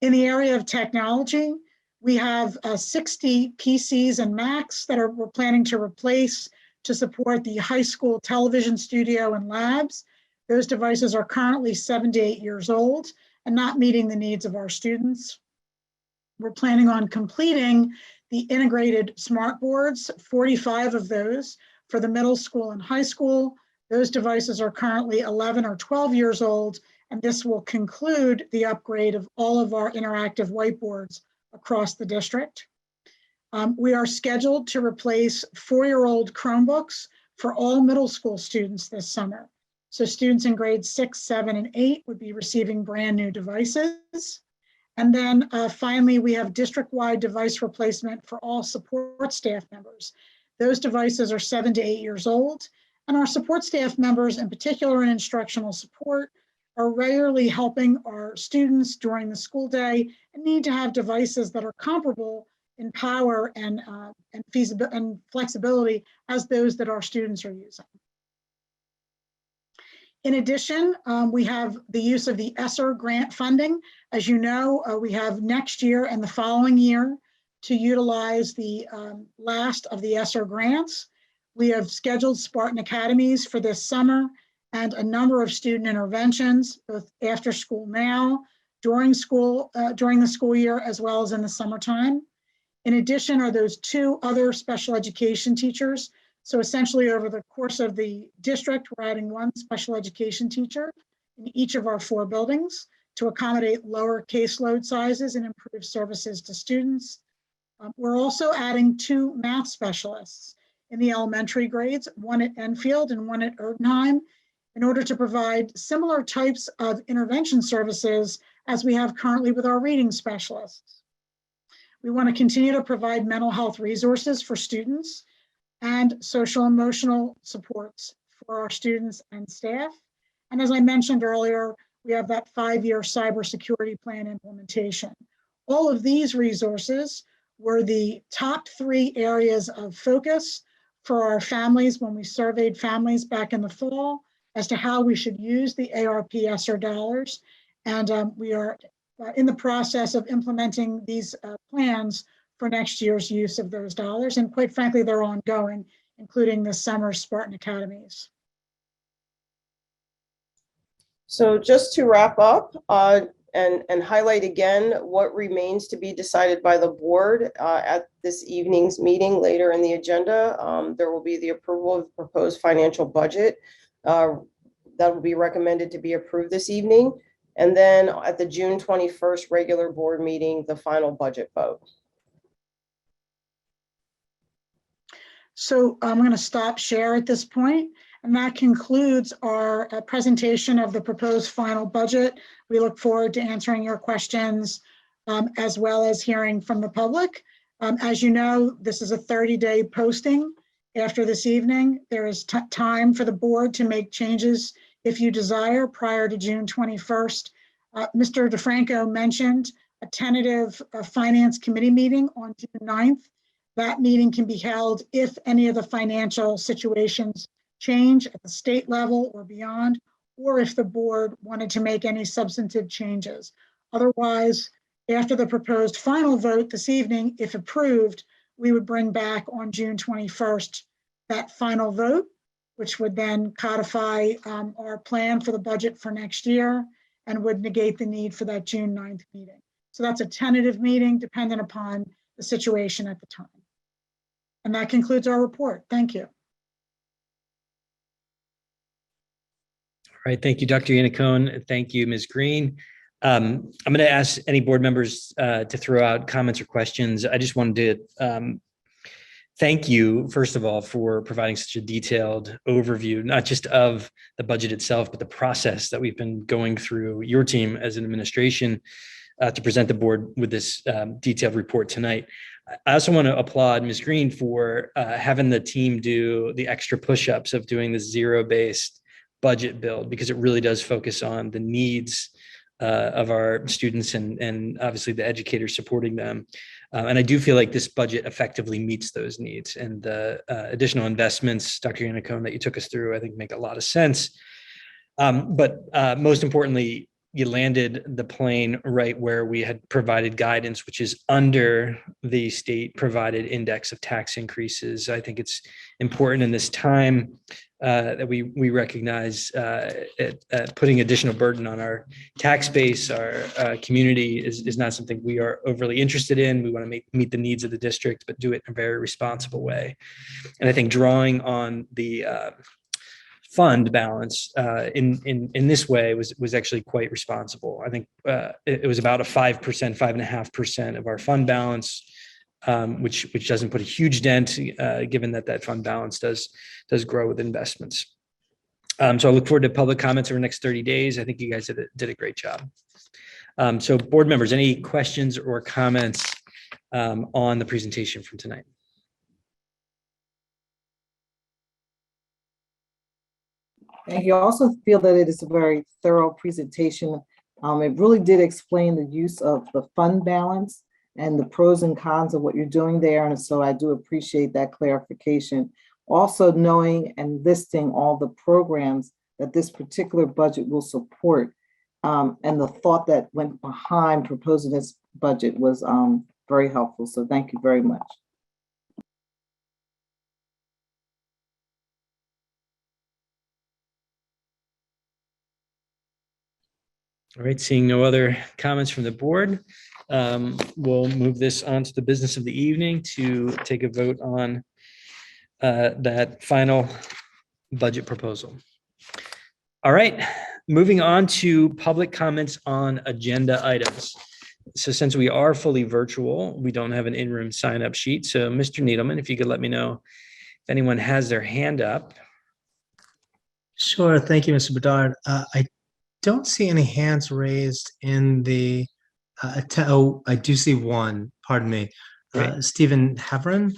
In the area of technology, we have 60 PCs and Macs that we're planning to replace to support the high school television studio and labs. Those devices are currently 7 to 8 years old and not meeting the needs of our students. We're planning on completing the integrated smart boards, 45 of those for the middle school and high school. Those devices are currently 11 or 12 years old, and this will conclude the upgrade of all of our interactive whiteboards across the district. We are scheduled to replace 4-year-old Chromebooks for all middle school students this summer. So students in grades 6, 7, and 8 would be receiving brand new devices. And then finally, we have district-wide device replacement for all support staff members. Those devices are 7 to 8 years old, and our support staff members, in particular in instructional support, are regularly helping our students during the school day and need to have devices that are comparable in power and feasibility and flexibility as those that our students are using. In addition, we have the use of the ESSER grant funding. As you know, we have next year and the following year to utilize the last of the ESSER grants. We have scheduled Spartan Academies for this summer and a number of student interventions, both after school now, during the school year, as well as in the summertime. In addition are those 2 other special education teachers. So essentially over the course of the district, we're adding 1 special education teacher in each of our 4 buildings to accommodate lower caseload sizes and improve services to students. We're also adding 2 math specialists in the elementary grades, 1 at Enfield and 1 at Erdenheim, in order to provide similar types of intervention services as we have currently with our reading specialists. We want to continue to provide mental health resources for students and social emotional supports for our students and staff. And as I mentioned earlier, we have that 5-year cybersecurity plan implementation. All of these resources were the top 3 areas of focus for our families when we surveyed families back in the fall as to how we should use the ARP ESSER dollars. And we are in the process of implementing these plans for next year's use of those dollars. And quite frankly, they're ongoing, including this summer's Spartan Academies. So just to wrap up, and highlight again what remains to be decided by the board at this evening's meeting later in the agenda. There will be the approval of the proposed financial budget that will be recommended to be approved this evening. And then at the June 21st regular board meeting, the final budget vote. So I'm going to stop share at this point, and that concludes our presentation of the proposed final budget. We look forward to answering your questions as well as hearing from the public. As you know, this is a 30-day posting. After this evening, there is time for the board to make changes if you desire prior to June 21st. Mr. DeFranco mentioned a tentative finance committee meeting on June 9th. That meeting can be held if any of the financial situations change at the state level or beyond, or if the board wanted to make any substantive changes. Otherwise, after the proposed final vote this evening, if approved, we would bring back on June 21st that final vote, which would then codify our plan for the budget for next year and would negate the need for that June 9th meeting. So that's a tentative meeting dependent upon the situation at the time. And that concludes our report. Thank you. All right, thank you, Dr. Yannicone. Thank you, Ms. Green. I'm going to ask any board members to throw out comments or questions. I just wanted to thank you, first of all, for providing such a detailed overview, not just of the budget itself, but the process that we've been going through, your team as an administration, to present the board with this detailed report tonight. I also want to applaud Ms. Green for having the team do the extra push-ups of doing the zero-based budget build, because it really does focus on the needs of our students and obviously the educators supporting them. And I do feel like this budget effectively meets those needs, and the additional investments, Dr. Yannicone, that you took us through, I think make a lot of sense. But most importantly, you landed the plane right where we had provided guidance, which is under the state provided index of tax increases. I think it's important in this time that we recognize putting additional burden on our tax base, our community is not something we are overly interested in. We want to meet the needs of the district, but do it in a very responsible way. And I think drawing on the fund balance in this way was actually quite responsible. I think it was about a 5%, 5.5% of our fund balance, which doesn't put a huge dent, given that fund balance does grow with investments. So I look forward to public comments over the next 30 days. I think you guys did a great job. So board members, any questions or comments on the presentation from tonight? And you also feel that it is a very thorough presentation. It really did explain the use of the fund balance and the pros and cons of what you're doing there. And so I do appreciate that clarification. Also knowing and listing all the programs that this particular budget will support, and the thought that went behind proposing this budget was very helpful. So thank you very much. All right, seeing no other comments from the board, we'll move this on to the business of the evening to take a vote on that final budget proposal. All right, moving on to public comments on agenda items. So since we are fully virtual, we don't have an in-room sign-up sheet. So Mr. Needleman, if you could let me know if anyone has their hand up. Sure. Thank you, Mr. Bedard. I don't see any hands raised in the, oh, I do see one, pardon me. Stephen Haverin.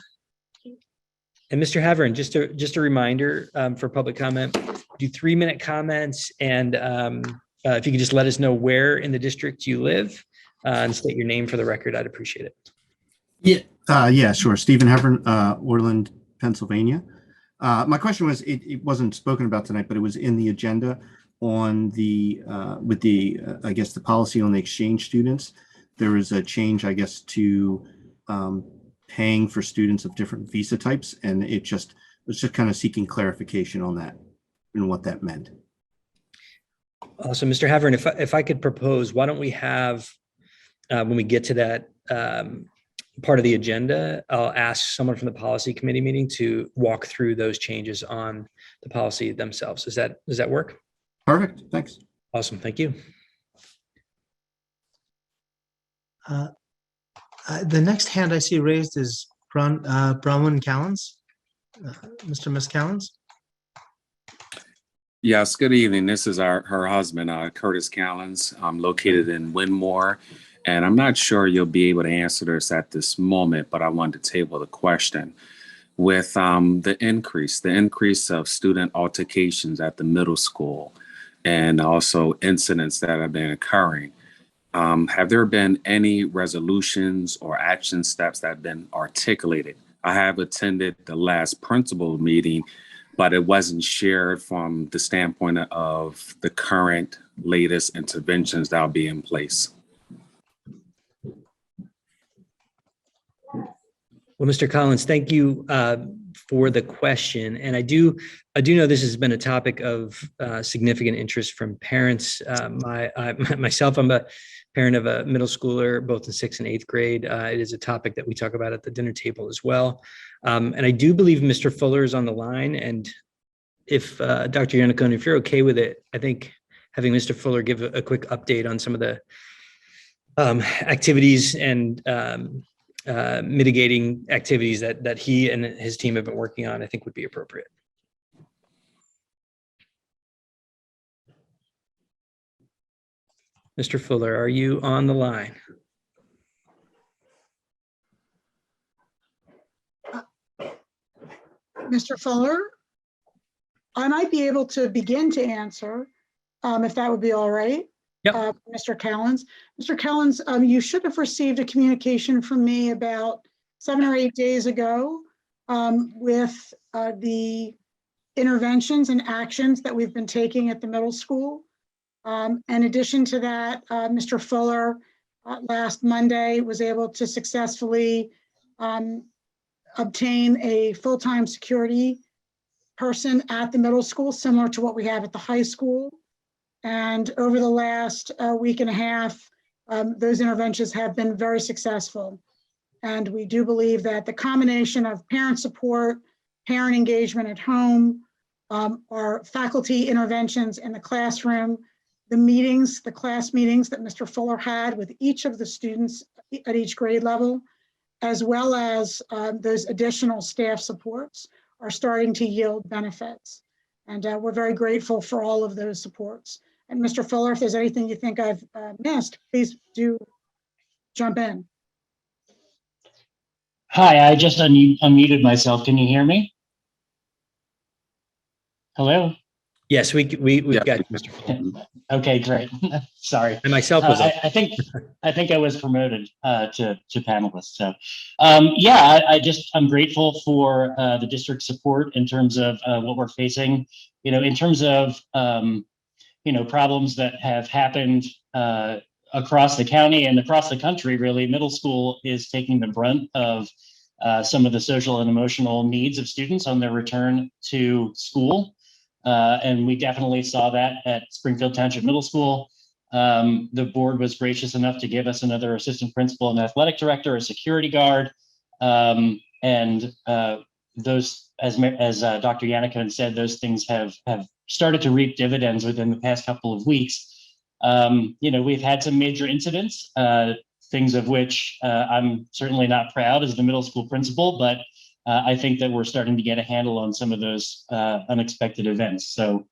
And Mr. Haverin, just a reminder for public comment, do 3-minute comments, and if you could just let us know where in the district you live and state your name for the record, I'd appreciate it. Yeah, sure. Stephen Haverin, Orland, Pennsylvania. My question was, it wasn't spoken about tonight, but it was in the agenda on the with the I guess the policy on the exchange students. There is a change, I guess, to paying for students of different visa types, and it was just kind of seeking clarification on that and what that meant. So Mr. Havern, if I could propose, why don't we have, when we get to that part of the agenda, I'll ask someone from the policy committee meeting to walk through those changes on the policy themselves. Does that work? Perfect. Thanks. Awesome. Thank you. The next hand I see raised is Bronwyn Callens. Mr. Miss Callens? Yes, good evening. This is her husband, Curtis Callens. I'm located in Winmore, and I'm not sure you'll be able to answer this at this moment, but I wanted to table the question. With the increase of student altercations at the middle school and also incidents that have been occurring, have there been any resolutions or action steps that have been articulated? I have attended the last principal meeting, but it wasn't shared from the standpoint of the current latest interventions that will be in place. Well, Mr. Collins, thank you for the question. And I do know this has been a topic of significant interest from parents. Myself, I'm a parent of a middle schooler, both in 6th and 8th grade. It is a topic that we talk about at the dinner table as well. And I do believe Mr. Fuller is on the line. And if Dr. Yannicone, if you're okay with it, I think having Mr. Fuller give a quick update on some of the activities and mitigating activities that he and his team have been working on, I think would be appropriate. Mr. Fuller, are you on the line? Mr. Fuller, I might be able to begin to answer, if that would be all right. Yep. Mr. Callens. Mr. Callens, you should have received a communication from me about 7 or 8 days ago with the interventions and actions that we've been taking at the middle school. In addition to that, Mr. Fuller last Monday was able to successfully obtain a full-time security person at the middle school, similar to what we have at the high school. And over the last week and a half, those interventions have been very successful. And we do believe that the combination of parent support, parent engagement at home, our faculty interventions in the classroom, the class meetings that Mr. Fuller had with each of the students at each grade level, as well as those additional staff supports are starting to yield benefits. And we're very grateful for all of those supports. And Mr. Fuller, if there's anything you think I've missed, please do jump in. Hi, I just unmuted myself. Can you hear me? Hello? Yes, we've got you, Mr. Fuller. Okay, great. Sorry. And myself was I think I was promoted to panelist. So yeah, I'm grateful for the district support in terms of what we're facing, in terms of problems that have happened across the county and across the country. Really, middle school is taking the brunt of some of the social and emotional needs of students on their return to school. And we definitely saw that at Springfield Township Middle School. The board was gracious enough to give us another assistant principal and athletic director, a security guard. And those, as Dr. Yannicone said, those things have started to reap dividends within the past couple of weeks. We've had some major incidents, things of which I'm certainly not proud as the middle school principal, but I think that we're starting to get a handle on some of those unexpected events. So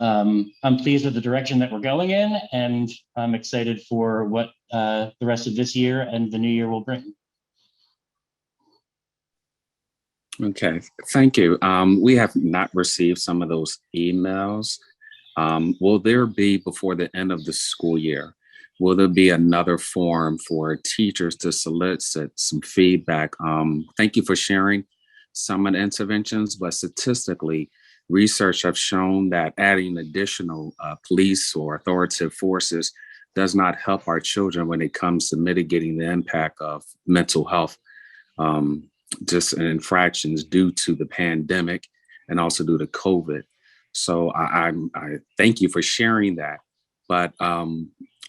I'm pleased with the direction that we're going in, and I'm excited for what the rest of this year and the new year will bring. Okay, thank you. We have not received some of those emails. Will there be, before the end of the school year, will there be another forum for teachers to solicit some feedback? Thank you for sharing some of the interventions, but statistically, research have shown that adding additional police or authoritative forces does not help our children when it comes to mitigating the impact of mental health just infractions due to the pandemic and also due to COVID. So I thank you for sharing that. But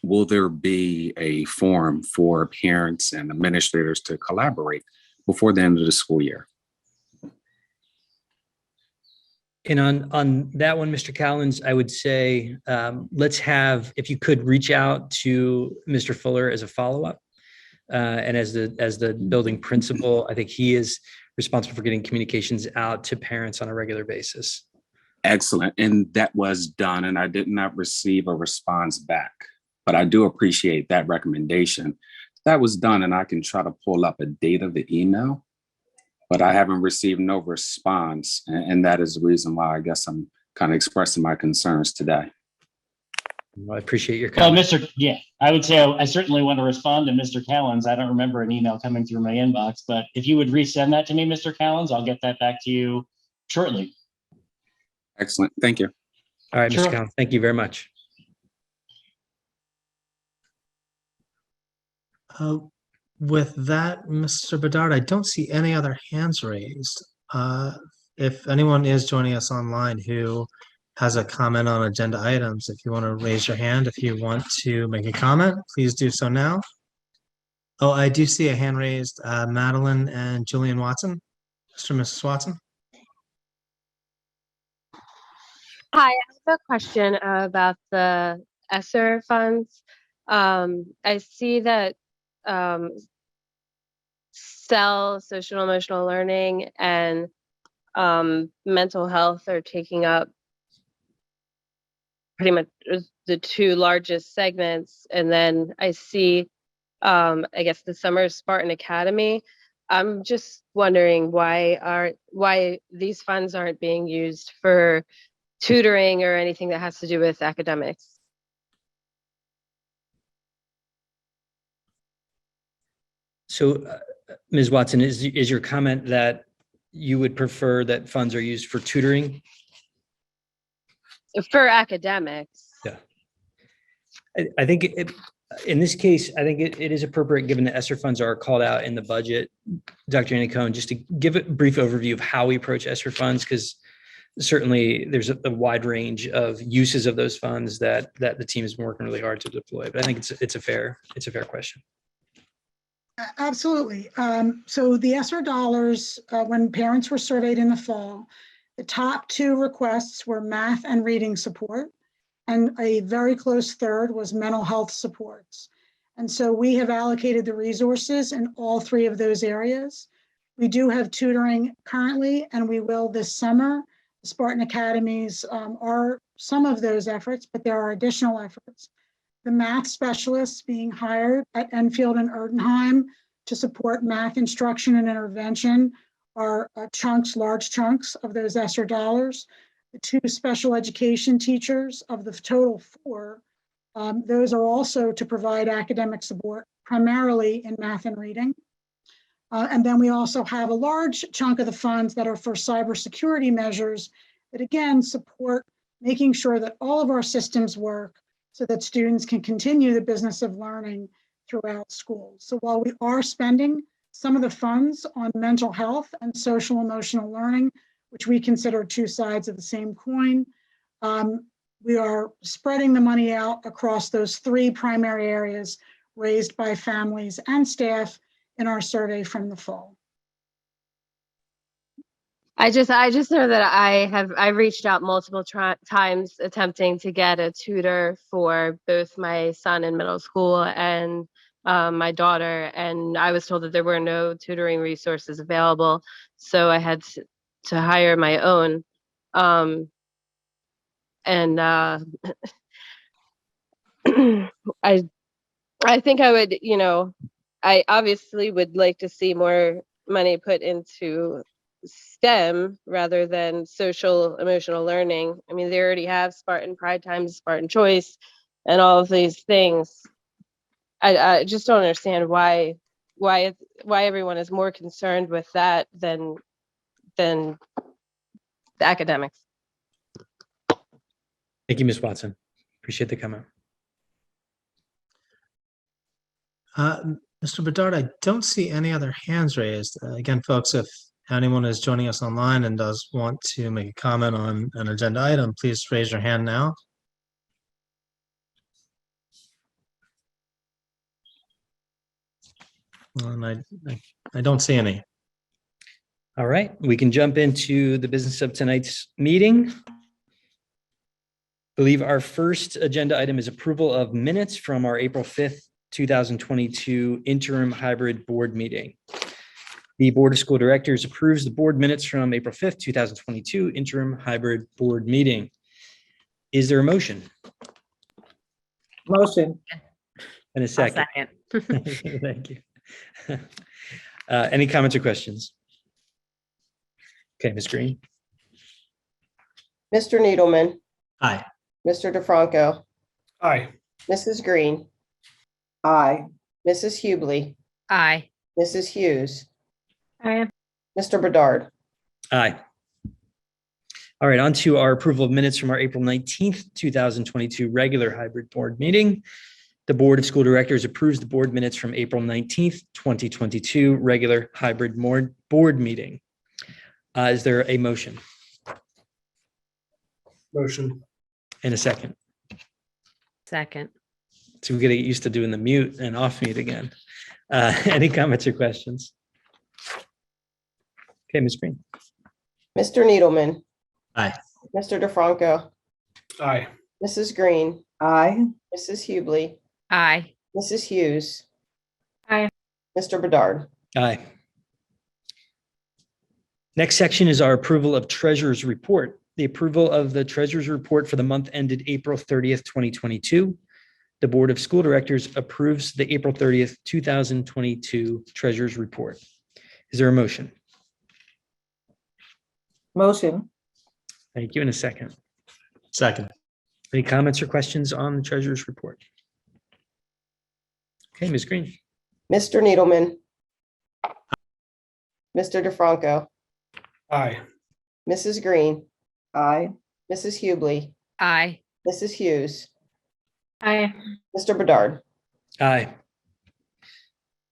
will there be a forum for parents and administrators to collaborate before the end of the school year? And on that one, Mr. Cowlins, I would say, let's have, if you could reach out to Mr. Fuller as a follow-up. And as the building principal, I think he is responsible for getting communications out to parents on a regular basis. Excellent. And that was done, and I did not receive a response back, but I do appreciate that recommendation. That was done, and I can try to pull up a date of the email, but I haven't received no response. And that is the reason why I guess I'm kind of expressing my concerns today. Well, I appreciate your Well, comment. I would say I certainly want to respond to Mr. Callens. I don't remember an email coming through my inbox, but if you would resend that to me, Mr. Callens, I'll get that back to you shortly. Excellent. Thank you. All right, Sure. Mr. Cowlins, thank you very much. With that, Mr. Bedard, I don't see any other hands raised. If anyone is joining us online who has a comment on agenda items, if you want to raise your hand, if you want to make a comment, please do so now. Oh, I do see a hand raised, Madeline and Julian Watson. Mr. and Mrs. Watson. Hi, I have a question about the ESSER funds. I see that SEL, social emotional learning, and mental health are taking up pretty much the two largest segments. And then I see, I guess, the Summer Spartan Academy. I'm just wondering why these funds aren't being used for tutoring or anything that has to do with academics. So, Ms. Watson, is your comment that you would prefer that funds are used for tutoring? For academics. Yeah. I think in this case, I think it is appropriate, given the ESSER funds are called out in the budget, Dr. Yannicone, just to give a brief overview of how we approach ESSER funds, because certainly there's a wide range of uses of those funds that the team has been working really hard to deploy. But I think it's a fair question. Absolutely. So the ESSER dollars, when parents were surveyed in the fall, the top two requests were math and reading support, and a very close third was mental health supports. And so we have allocated the resources in all three of those areas. We do have tutoring currently, and we will this summer. The Spartan Academies are some of those efforts, but there are additional efforts. The math specialists being hired at Enfield and Erdenheim to support math instruction and intervention are large chunks of those ESSER dollars. The two special education teachers of the total four, those are also to provide academic support, primarily in math and reading. And then we also have a large chunk of the funds that are for cybersecurity measures that, again, support making sure that all of our systems work so that students can continue the business of learning throughout school. So while we are spending some of the funds on mental health and social emotional learning, which we consider two sides of the same coin, we are spreading the money out across those three primary areas raised by families and staff in our survey from the fall. I just know that I reached out multiple times attempting to get a tutor for both my son in middle school and my daughter, and I was told that there were no tutoring resources available, so I had to hire my own. And I think I would, I obviously would like to see more money put into STEM rather than social emotional learning. I mean, they already have Spartan Pride Times, Spartan Choice, and all of these things. I just don't understand why everyone is more concerned with that than the academics. Thank you, Ms. Watson. Appreciate the comment. Mr. Bedard, I don't see any other hands raised. Again, folks, if anyone is joining us online and does want to make a comment on an agenda item, please raise your hand now. And I don't see any. All right, we can jump into the business of tonight's meeting. I believe our first agenda item is approval of minutes from our April 5th, 2022 interim hybrid board meeting. The Board of School Directors approves the board minutes from April 5th, 2022 interim hybrid board meeting. Is there a motion? Motion. And a second. Thank you. Any comments or questions? Okay, Ms. Green. Mr. Needleman, Aye. Mr. DeFranco, Aye. Mrs. Green, Aye. Mrs. Hubley, Aye. Mrs. Hughes, Aye. Mr. Bedard. Aye. All right, on to our approval of minutes from our April 19th, 2022 regular hybrid board meeting. The Board of School Directors approves the board minutes from April 19th, 2022 regular hybrid board meeting. Is there a motion? Motion. And a second? Second. So we got to get used to doing the mute and off mute again. Any comments or questions? Okay, Ms. Green. Mr. Needleman, Aye. Mr. DeFranco, Aye. Mrs. Green, Aye. Mrs. Hubley, Aye. Mrs. Hughes, Aye. Mr. Bedard. Aye. Next section is our approval of treasurer's report. The approval of the treasurer's report for the month ended April 30th, 2022. The Board of School Directors approves the April 30th, 2022 treasurer's report. Is there a motion? Motion. Thank you. In a second. Second. Any comments or questions on the treasurer's report? Okay, Ms. Green. Mr. Needleman, Mr. DeFranco, Aye. Mrs. Green, Aye. Mrs. Hubley, Aye. Mrs. Hughes, Aye. Mr. Bedard. Aye.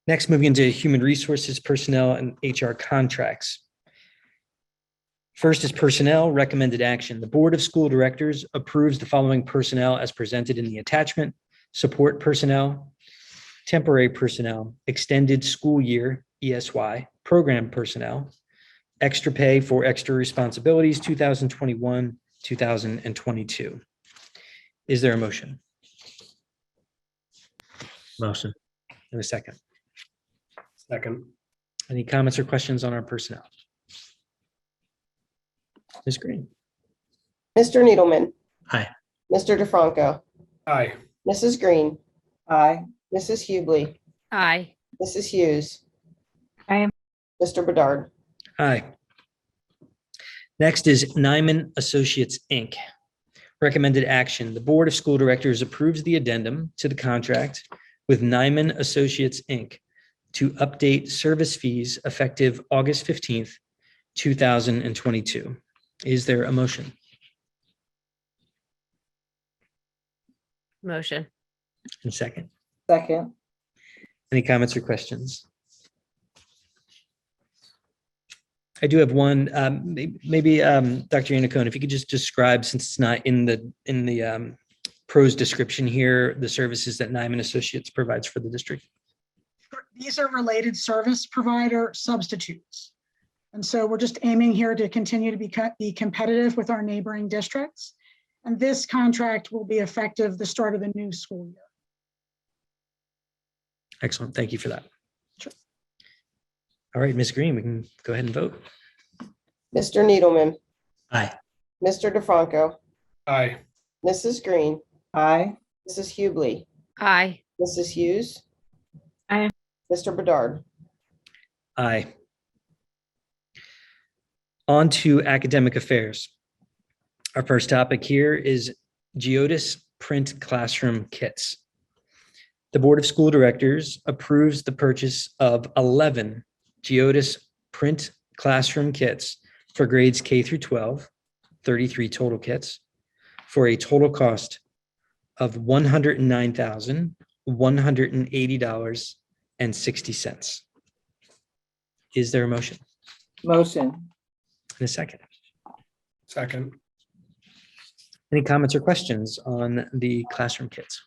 Next, moving into human resources, personnel, and HR contracts. First is personnel recommended action. The Board of School Directors approves the following personnel as presented in the attachment: support personnel, temporary personnel, extended school year, ESY, program personnel, extra pay for extra responsibilities, 2021, 2022. Is there a motion? Motion. And a second? Second. Any comments or questions on our personnel? Ms. Green. Mr. Needleman, Aye. Mr. DeFranco, Aye. Mrs. Green, Aye. Mrs. Hubley, Aye. Mrs. Hughes, Aye. Mr. Bedard. Aye. Next is Nyman Associates, Inc. Recommended action. The Board of School Directors approves the addendum to the contract with Nyman Associates, Inc. to update service fees effective August 15th, 2022. Is there a motion? Motion. And second? Second. Any comments or questions? I do have one. Maybe Dr. Yannicone, if you could just describe, since it's not in the prose description here, the services that Nyman Associates provides for the district. These are related service provider substitutes. And so we're just aiming here to continue to be competitive with our neighboring districts. And this contract will be effective the start of the new school year. Excellent. Thank you for that. Sure. All right, Ms. Green, we can go ahead and vote. Mr. Needleman, Aye. Mr. DeFranco, Aye. Mrs. Green, Aye. Mrs. Hubley, Aye. Mrs. Hughes, Aye. Mr. Bedard. Aye. On to academic affairs. Our first topic here is Geodis print classroom kits. The Board of School Directors approves the purchase of 11 Geodis print classroom kits for grades K through 12, 33 total kits, for a total cost of $109,180.60. Is there a motion? Motion. And a second. Second. Any comments or questions on the classroom kits?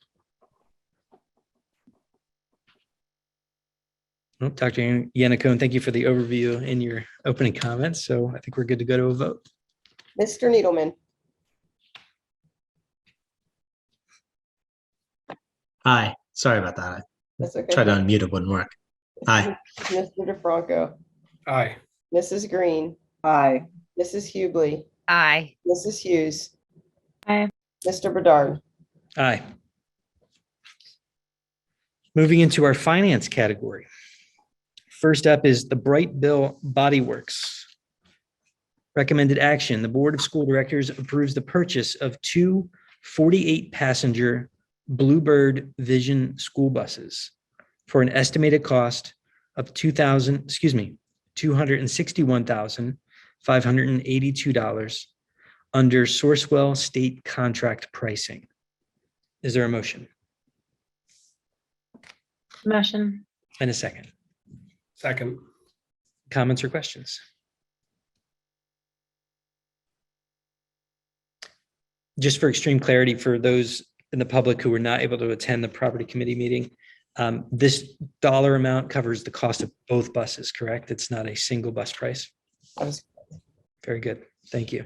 Oh, Dr. Yannicone, thank you for the overview in your opening comments. So I think we're good to go to a vote. Mr. Needleman, Aye. Sorry about that. I that's okay. tried to unmute, it wouldn't work. Aye. Mr. DeFranco, Aye. Mrs. Green, Aye. Mrs. Hubley, Aye. Mrs. Hughes, Aye. Mr. Bedard. Aye. Moving into our finance category. First up is the Bright Bill Body Works. Recommended action, the Board of School Directors approves the purchase of two 48-passenger Bluebird Vision school buses for an estimated cost of $261,582 under Sourcewell state contract pricing. Is there a motion? Motion. And a second. Second. Comments or questions? Just for extreme clarity for those in the public who were not able to attend the property committee meeting, this dollar amount covers the cost of both buses, correct? It's not a single bus price. Very good. Thank you.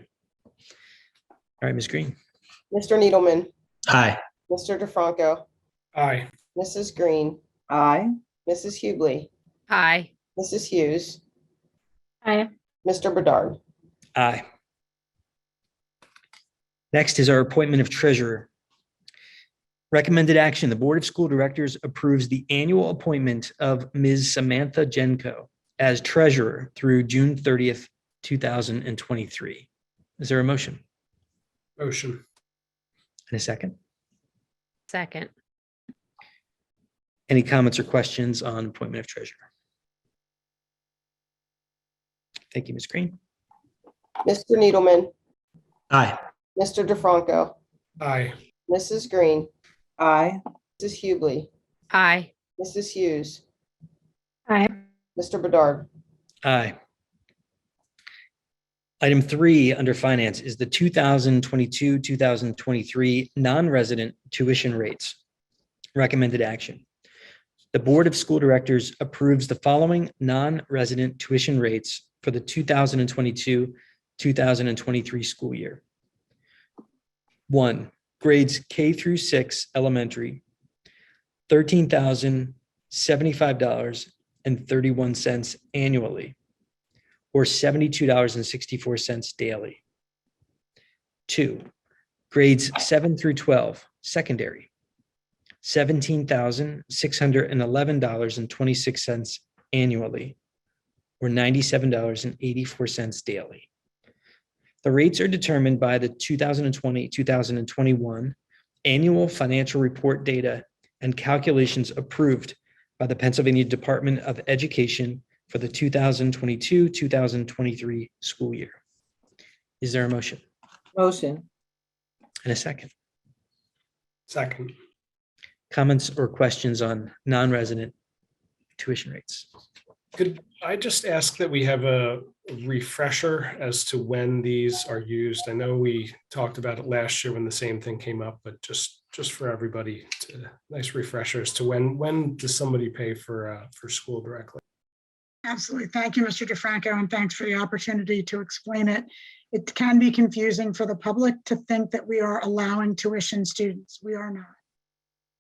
All right, Ms. Green. Mr. Needleman, Aye. Mr. DeFranco, Aye. Mrs. Green, Aye. Mrs. Hubley, Aye. Mrs. Hughes, Aye. Mr. Bedard. Aye. Next is our appointment of treasurer. Recommended action, the Board of School Directors approves the annual appointment of Ms. Samantha Genko as treasurer through June 30th, 2023. Is there a motion? Motion. And a second? Second. Any comments or questions on appointment of treasurer? Thank you, Ms. Green. Mr. Needleman, Aye. Mr. DeFranco, Aye. Mrs. Green, Aye. Mrs. Hubley, Aye. Mrs. Hughes, Aye. Mr. Bedard. Aye. Item 3 under finance is the 2022-2023 non-resident tuition rates. Recommended action. The Board of School Directors approves the following non-resident tuition rates for the 2022-2023 school year. 1, grades K through 6 elementary, $13,075.31 annually, or $72.64 daily. 2, grades 7 through 12 secondary, $17,611.26 annually, or $97.84 daily. The rates are determined by the 2020-2021 annual financial report data and calculations approved by the Pennsylvania Department of Education for the 2022-2023 school year. Is there a motion? Motion. And a second? Second. Comments or questions on non-resident tuition rates? Could I just ask that we have a refresher as to when these are used? I know we talked about it last year when the same thing came up, but just for everybody, nice refresher as to when does somebody pay for school directly? Absolutely. Thank you, Mr. DeFranco, and thanks for the opportunity to explain it. It can be confusing for the public to think that we are allowing tuition students. We are not.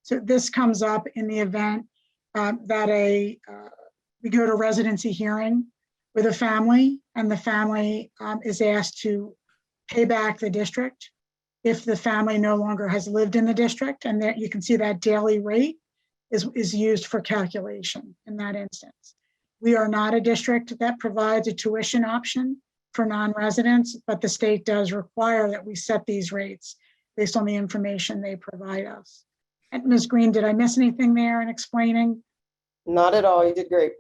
So this comes up in the event that we go to residency hearing with a family, and the family is asked to pay back the district if the family no longer has lived in the district, and there you can see that daily rate is used for calculation in that instance. We are not a district that provides a tuition option for non-residents, but the state does require that we set these rates based on the information they provide us. And Ms. Green, did I miss anything there in explaining? Not at all. You did great.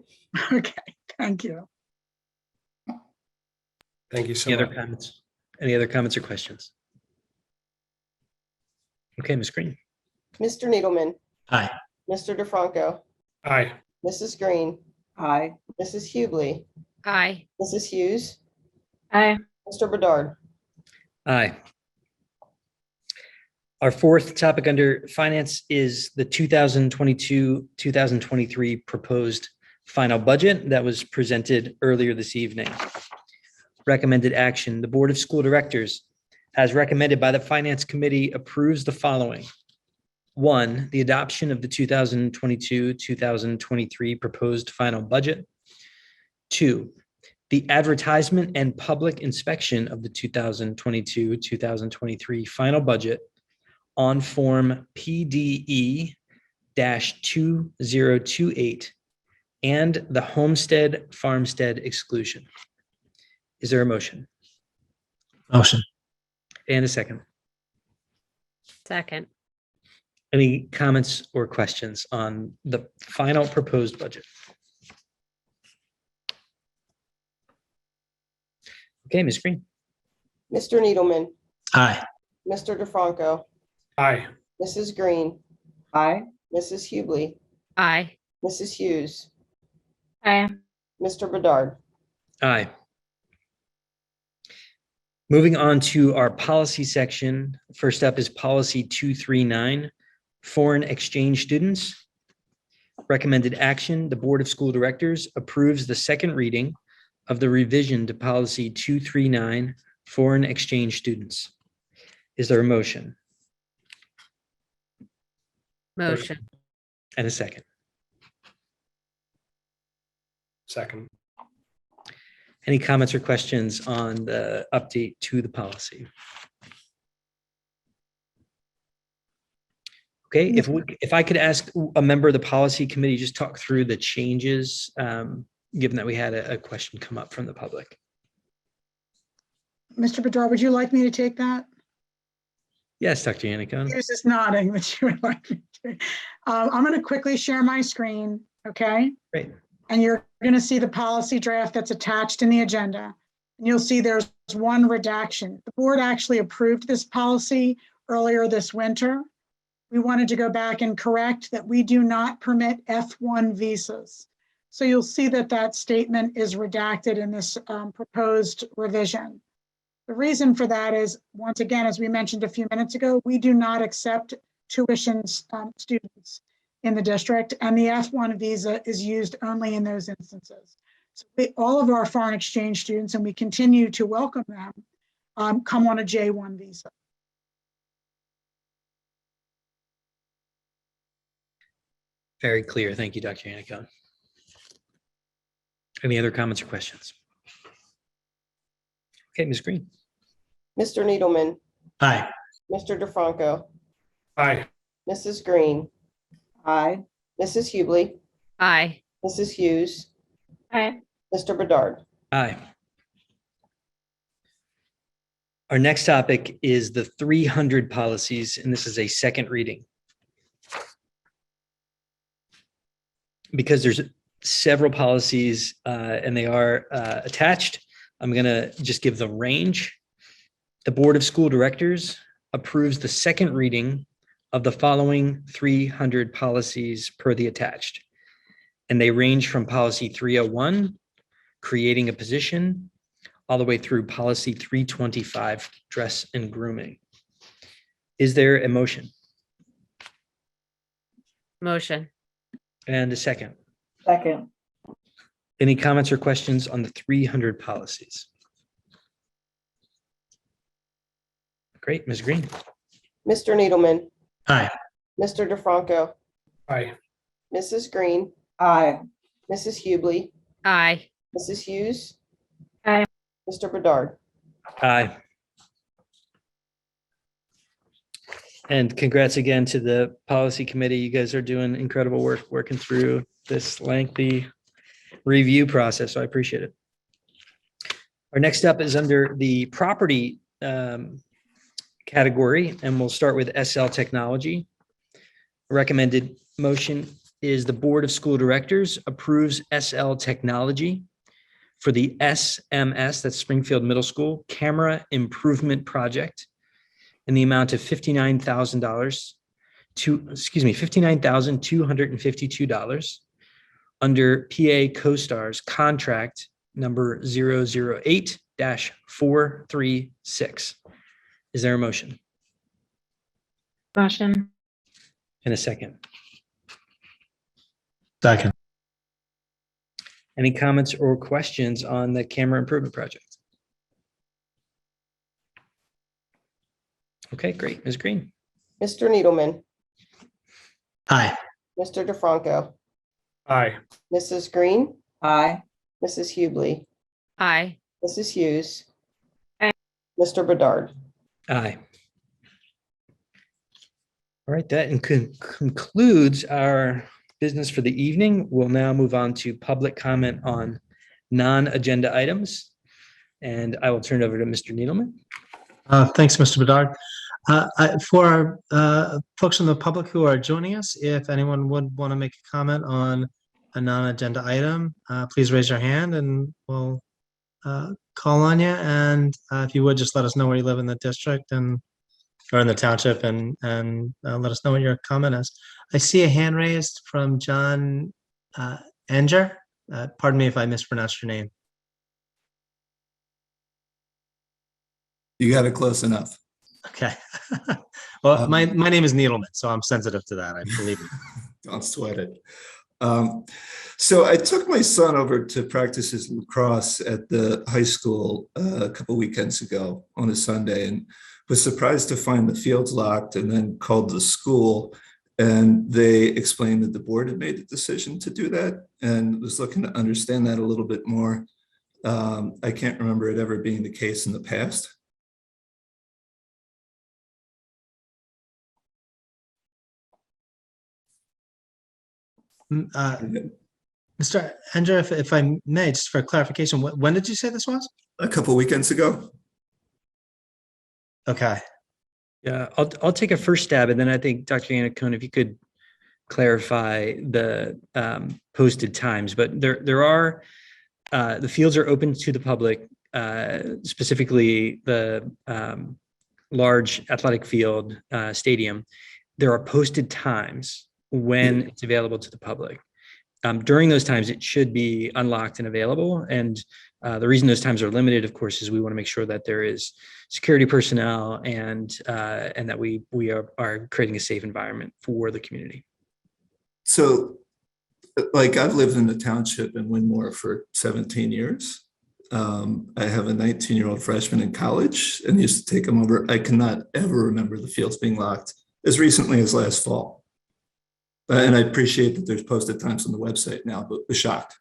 Okay, thank you. Thank you so Any much. other comments? Any other comments or questions? Okay, Ms. Green. Mr. Needleman, Aye. Mr. DeFranco, Aye. Mrs. Green, Aye. Mrs. Hubley, Aye. Mrs. Hughes, Aye. Mr. Bedard. Aye. Our fourth topic under finance is the 2022-2023 proposed final budget that was presented earlier this evening. Recommended action. The Board of School Directors, as recommended by the Finance Committee, approves the following. 1, the adoption of the 2022-2023 proposed final budget. 2, the advertisement and public inspection of the 2022-2023 final budget on Form PDE-2028 and the homestead farmstead exclusion. Is there a motion? Motion. And a second. Second. Any comments or questions on the final proposed budget? Okay, Ms. Green. Mr. Needleman, Aye. Mr. DeFranco, Aye. Mrs. Green, Aye. Mrs. Hubley, Aye. Mrs. Hughes, Aye. Mr. Bedard. Aye. Moving on to our policy section. First up is policy 239, foreign exchange students. Recommended action, the Board of School Directors approves the second reading of the revision to policy 239, foreign exchange students. Is there a motion? Motion. And a second. Second. Any comments or questions on the update to the policy? Okay, if I could ask a member of the policy committee, just talk through the changes, given that we had a question come up from the public. Mr. Bedard, would you like me to take that? Yes, Dr. Yannicone. He was just nodding that you would like me to. I'm going to quickly share my screen, okay? Great. And you're going to see the policy draft that's attached in the agenda. And you'll see there's one redaction. The board actually approved this policy earlier this winter. We wanted to go back and correct that we do not permit F1 visas. So you'll see that that statement is redacted in this proposed revision. The reason for that is, once again, as we mentioned a few minutes ago, we do not accept tuition students in the district, and the F1 visa is used only in those instances. So all of our foreign exchange students, and we continue to welcome them, come on a J1 visa. Very clear. Thank you, Dr. Yannicone. Any other comments or questions? Okay, Ms. Green. Mr. Needleman, Aye. Mr. DeFranco, Aye. Mrs. Green, Aye. Mrs. Hubley, Aye. Mrs. Hughes, Aye. Mr. Bedard. Aye. Our next topic is the 300 policies, and this is a second reading. Because there's several policies and they are attached, I'm going to just give the range. The Board of School Directors approves the second reading of the following 300 policies per the attached. And they range from policy 301, creating a position, all the way through policy 325, dress and grooming. Is there a motion? Motion. And a second. Second. Any comments or questions on the 300 policies? Great, Ms. Green. Mr. Needleman, Aye. Mr. DeFranco, Aye. Mrs. Green, Aye. Mrs. Hubley, Aye. Mrs. Hughes, Aye. Mr. Bedard. Aye. And congrats again to the policy committee. You guys are doing incredible work working through this lengthy review process, so I appreciate it. Our next up is under the property category, and we'll start with SL Technology. Recommended motion is the Board of School Directors approves SL Technology for the SMS, that's Springfield Middle School, Camera Improvement Project in the amount of $59,252 under PA CoStar's contract number 008-436. Is there a motion? Motion. And a second? Second. Any comments or questions on the camera improvement project? Okay, great. Ms. Green. Mr. Needleman, Aye. Mr. DeFranco, Aye. Mrs. Green, Aye. Mrs. Hubley, Aye. Mrs. Hughes. Aye. Mr. Bedard. Aye. All right, that concludes our business for the evening. We'll now move on to public comment on non-agenda items. And I will turn it over to Mr. Needleman. Thanks, Mr. Bedard. For our folks in the public who are joining us, if anyone would want to make a comment on a non-agenda item, please raise your hand and we'll call on you. And if you would, just let us know where you live in the district and or in the township and let us know what your comment is. I see a hand raised from John Enger. Pardon me if I mispronounced your name. You got it close enough. Okay. Well, my name is Needleman, so I'm sensitive to that. I believe it. Don't sweat it. So I took my son over to practice his lacrosse at the high school a couple weekends ago on a Sunday, and was surprised to find the fields locked, and then called the school, and they explained that the board had made the decision to do that, and was looking to understand that a little bit more. I can't remember it ever being the case in the past. Mr. Andrew, if I may, just for clarification, when did you say this was? A couple weekends ago. Okay. Yeah, I'll take a first stab, and then I think Dr. Yannicone, if you could clarify the posted times. But there are the fields are open to the public, specifically the large athletic field stadium. There are posted times when it's available to the public. During those times, it should be unlocked and available. And the reason those times are limited, of course, is we want to make sure that there is security personnel and that we are creating a safe environment for the community. So, like, I've lived in the township in Winmore for 17 years. I have a 19-year-old freshman in college and used to take him over. I cannot ever remember the fields being locked as recently as last fall. And I appreciate that there's posted times on the website now, but was shocked.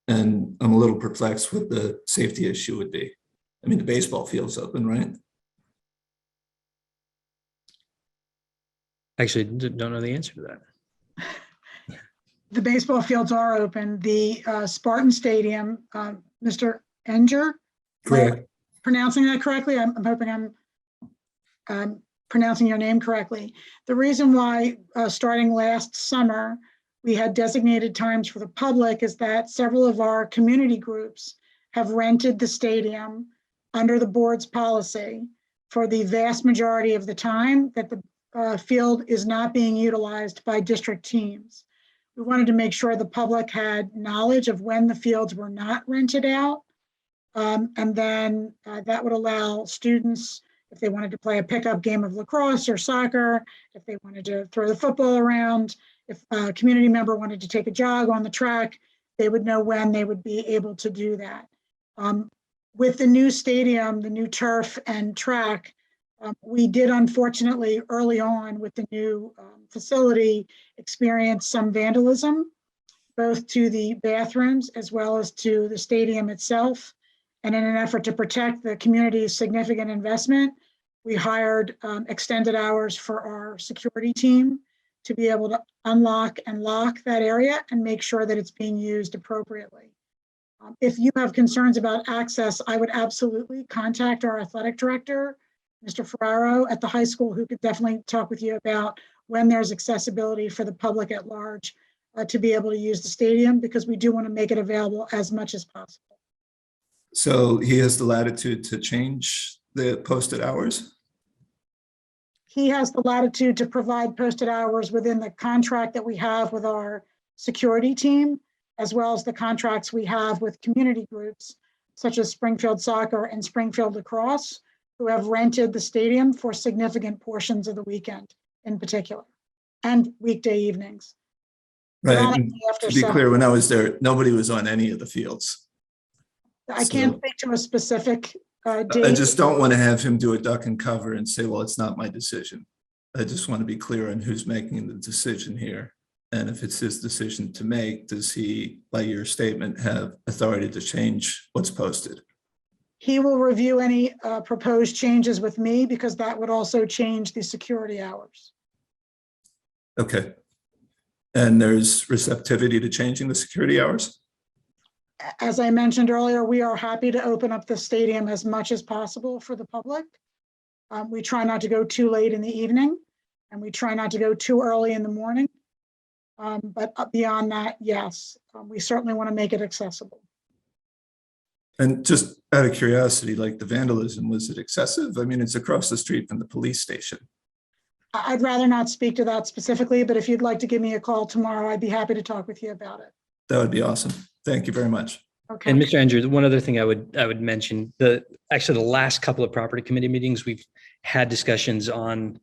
And I'm a little perplexed what the safety issue would be. I mean, the baseball field's open, right? Actually, don't know the answer to that. The baseball fields are open. The Spartan Stadium, Mr. Enger, Correct. Pronouncing that correctly? I'm hoping I'm pronouncing your name correctly. The reason why starting last summer, we had designated times for the public is that several of our community groups have rented the stadium under the board's policy for the vast majority of the time that the field is not being utilized by district teams. We wanted to make sure the public had knowledge of when the fields were not rented out. And then that would allow students, if they wanted to play a pickup game of lacrosse or soccer, if they wanted to throw the football around, if a community member wanted to take a jog on the track, they would know when they would be able to do that. With the new stadium, the new turf and track, we did unfortunately early on with the new facility experience some vandalism, both to the bathrooms as well as to the stadium itself. And in an effort to protect the community's significant investment, we hired extended hours for our security team to be able to unlock and lock that area and make sure that it's being used appropriately. If you have concerns about access, I would absolutely contact our athletic director, Mr. Ferraro at the high school, who could definitely talk with you about when there's accessibility for the public at large to be able to use the stadium, because we do want to make it available as much as possible. So he has the latitude to change the posted hours? He has the latitude to provide posted hours within the contract that we have with our security team. as well as the contracts we have with community groups such as Springfield Soccer and Springfield Lacrosse, who have rented the stadium for significant portions of the weekend in particular, and weekday evenings. Right. Predominantly after To be 7. clear, when I was there, nobody was on any of the fields. I can't So- speak to a specific I date. just don't want to have him do a duck and cover and say, well, it's not my decision. I just want to be clear on who's making the decision here. And if it's his decision to make, does he, by your statement, have authority to change what's posted? He will review any proposed changes with me because that would also change the security hours. Okay. And there's receptivity to changing the security hours? As I mentioned earlier, we are happy to open up the stadium as much as possible for the public. We try not to go too late in the evening, and we try not to go too early in the morning. But beyond that, yes, we certainly want to make it accessible. And just out of curiosity, like the vandalism, was it excessive? I mean, it's across the street from the police station. I'd rather not speak to that specifically, but if you'd like to give me a call tomorrow, I'd be happy to talk with you about it. That would be awesome. Thank you very much. Okay. And Mr. Andrews, one other thing I would mention, the last couple of property committee meetings, we've had discussions on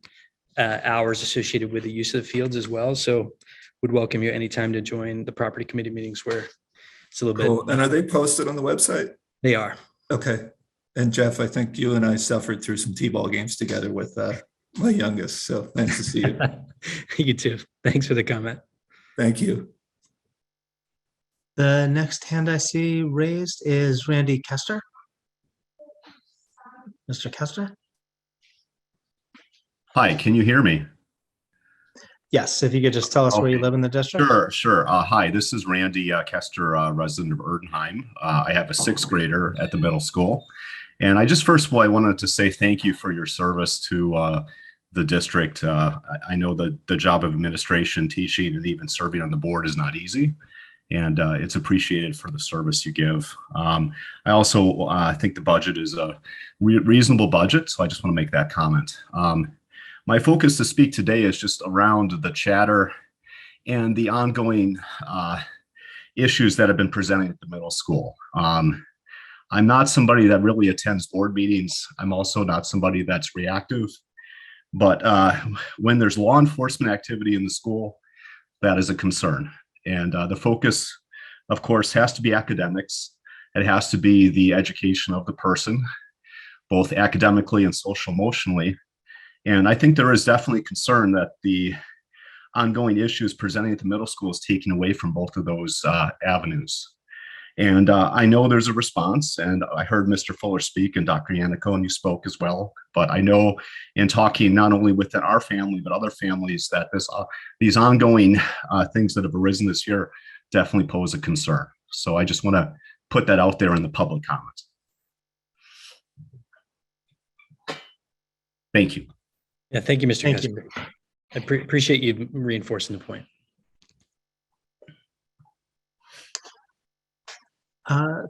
hours associated with the use of the fields as well. So would welcome you anytime to join the property committee meetings where it's a little Cool. bit. And are they posted on the website? They are. Okay. And Jeff, I think you and I suffered through some T-ball games together with my youngest. So nice to see you. You too. Thanks for the comment. Thank you. The next hand I see raised is Randy Kester. Mr. Kester? Hi, can you hear me? Yes, if you could just tell us where you Okay. live in the district. Sure. Hi, this is Randy Kester, resident of Erdenheim. I have a sixth grader at the middle school. And I just, first of all, I wanted to say thank you for your service to the district. I know that the job of administration, teaching, and even serving on the board is not easy. And it's appreciated for the service you give. I also think the budget is a reasonable budget, so I just want to make that comment. My focus to speak today is just around the chatter and the ongoing issues that have been presenting at the middle school. I'm not somebody that really attends board meetings. I'm also not somebody that's reactive. But when there's law enforcement activity in the school, that is a concern. And the focus, of course, has to be academics. It has to be the education of the person, both academically and social emotionally. And I think there is definitely concern that the ongoing issues presenting at the middle school is taken away from both of those avenues. And I know there's a response, and I heard Mr. Fuller speak and Dr. Yannico, and you spoke as well. But I know in talking not only within our family, but other families, that these ongoing things that have arisen this year definitely pose a concern. So I just want to put that out there in the public comment. Thank you. Yeah, thank you, Mr. Kester. I appreciate you reinforcing the point.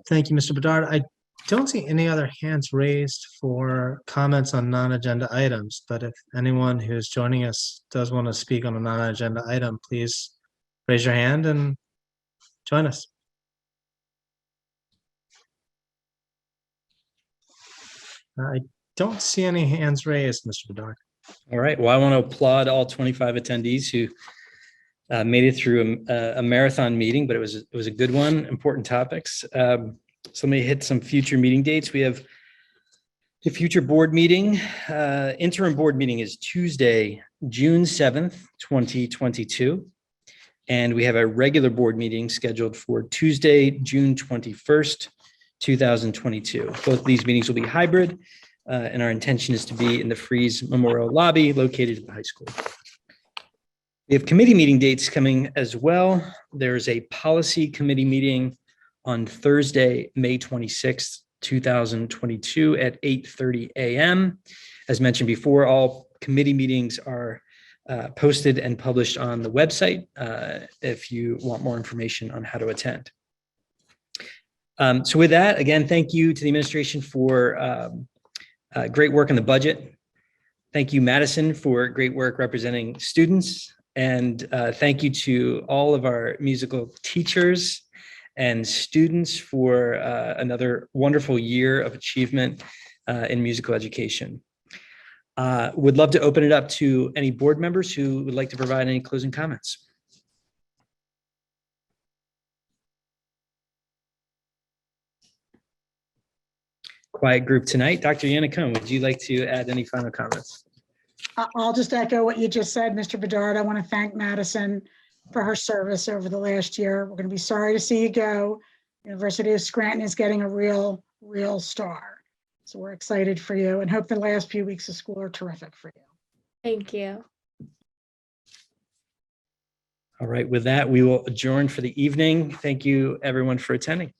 Thank you, Mr. Bedard. I don't see any other hands raised for comments on non-agenda items, but if anyone who's joining us does want to speak on a non-agenda item, please raise your hand and join us. I don't see any hands raised, Mr. Bedard. All right. Well, I want to applaud all 25 attendees who made it through a marathon meeting, but it was a good one. Important topics. So let me hit some future meeting dates. We have the future board meeting. Interim board meeting is Tuesday, June 7th, 2022. And we have a regular board meeting scheduled for Tuesday, June 21st, 2022. Both of these meetings will be hybrid, and our intention is to be in the Freeze Memorial Lobby located at the high school. We have committee meeting dates coming as well. There's a policy committee meeting on Thursday, May 26th, 2022 at 8:30 a.m. As mentioned before, all committee meetings are posted and published on the website if you want more information on how to attend. So with that, again, thank you to the administration for great work on the budget. Thank you, Madison, for great work representing students. And thank you to all of our musical teachers and students for another wonderful year of achievement in musical education. Would love to open it up to any board members who would like to provide any closing comments. Quiet group tonight. Dr. Yannicone, would you like to add any final comments? I'll just echo what you just said, Mr. Bedard. I want to thank Madison for her service over the last year. We're going to be sorry to see you go. University of Scranton is getting a real star. So we're excited for you and hope the last few weeks of school are terrific for you. Thank you. All right, with that, we will adjourn for the evening. Thank you, everyone, for attending.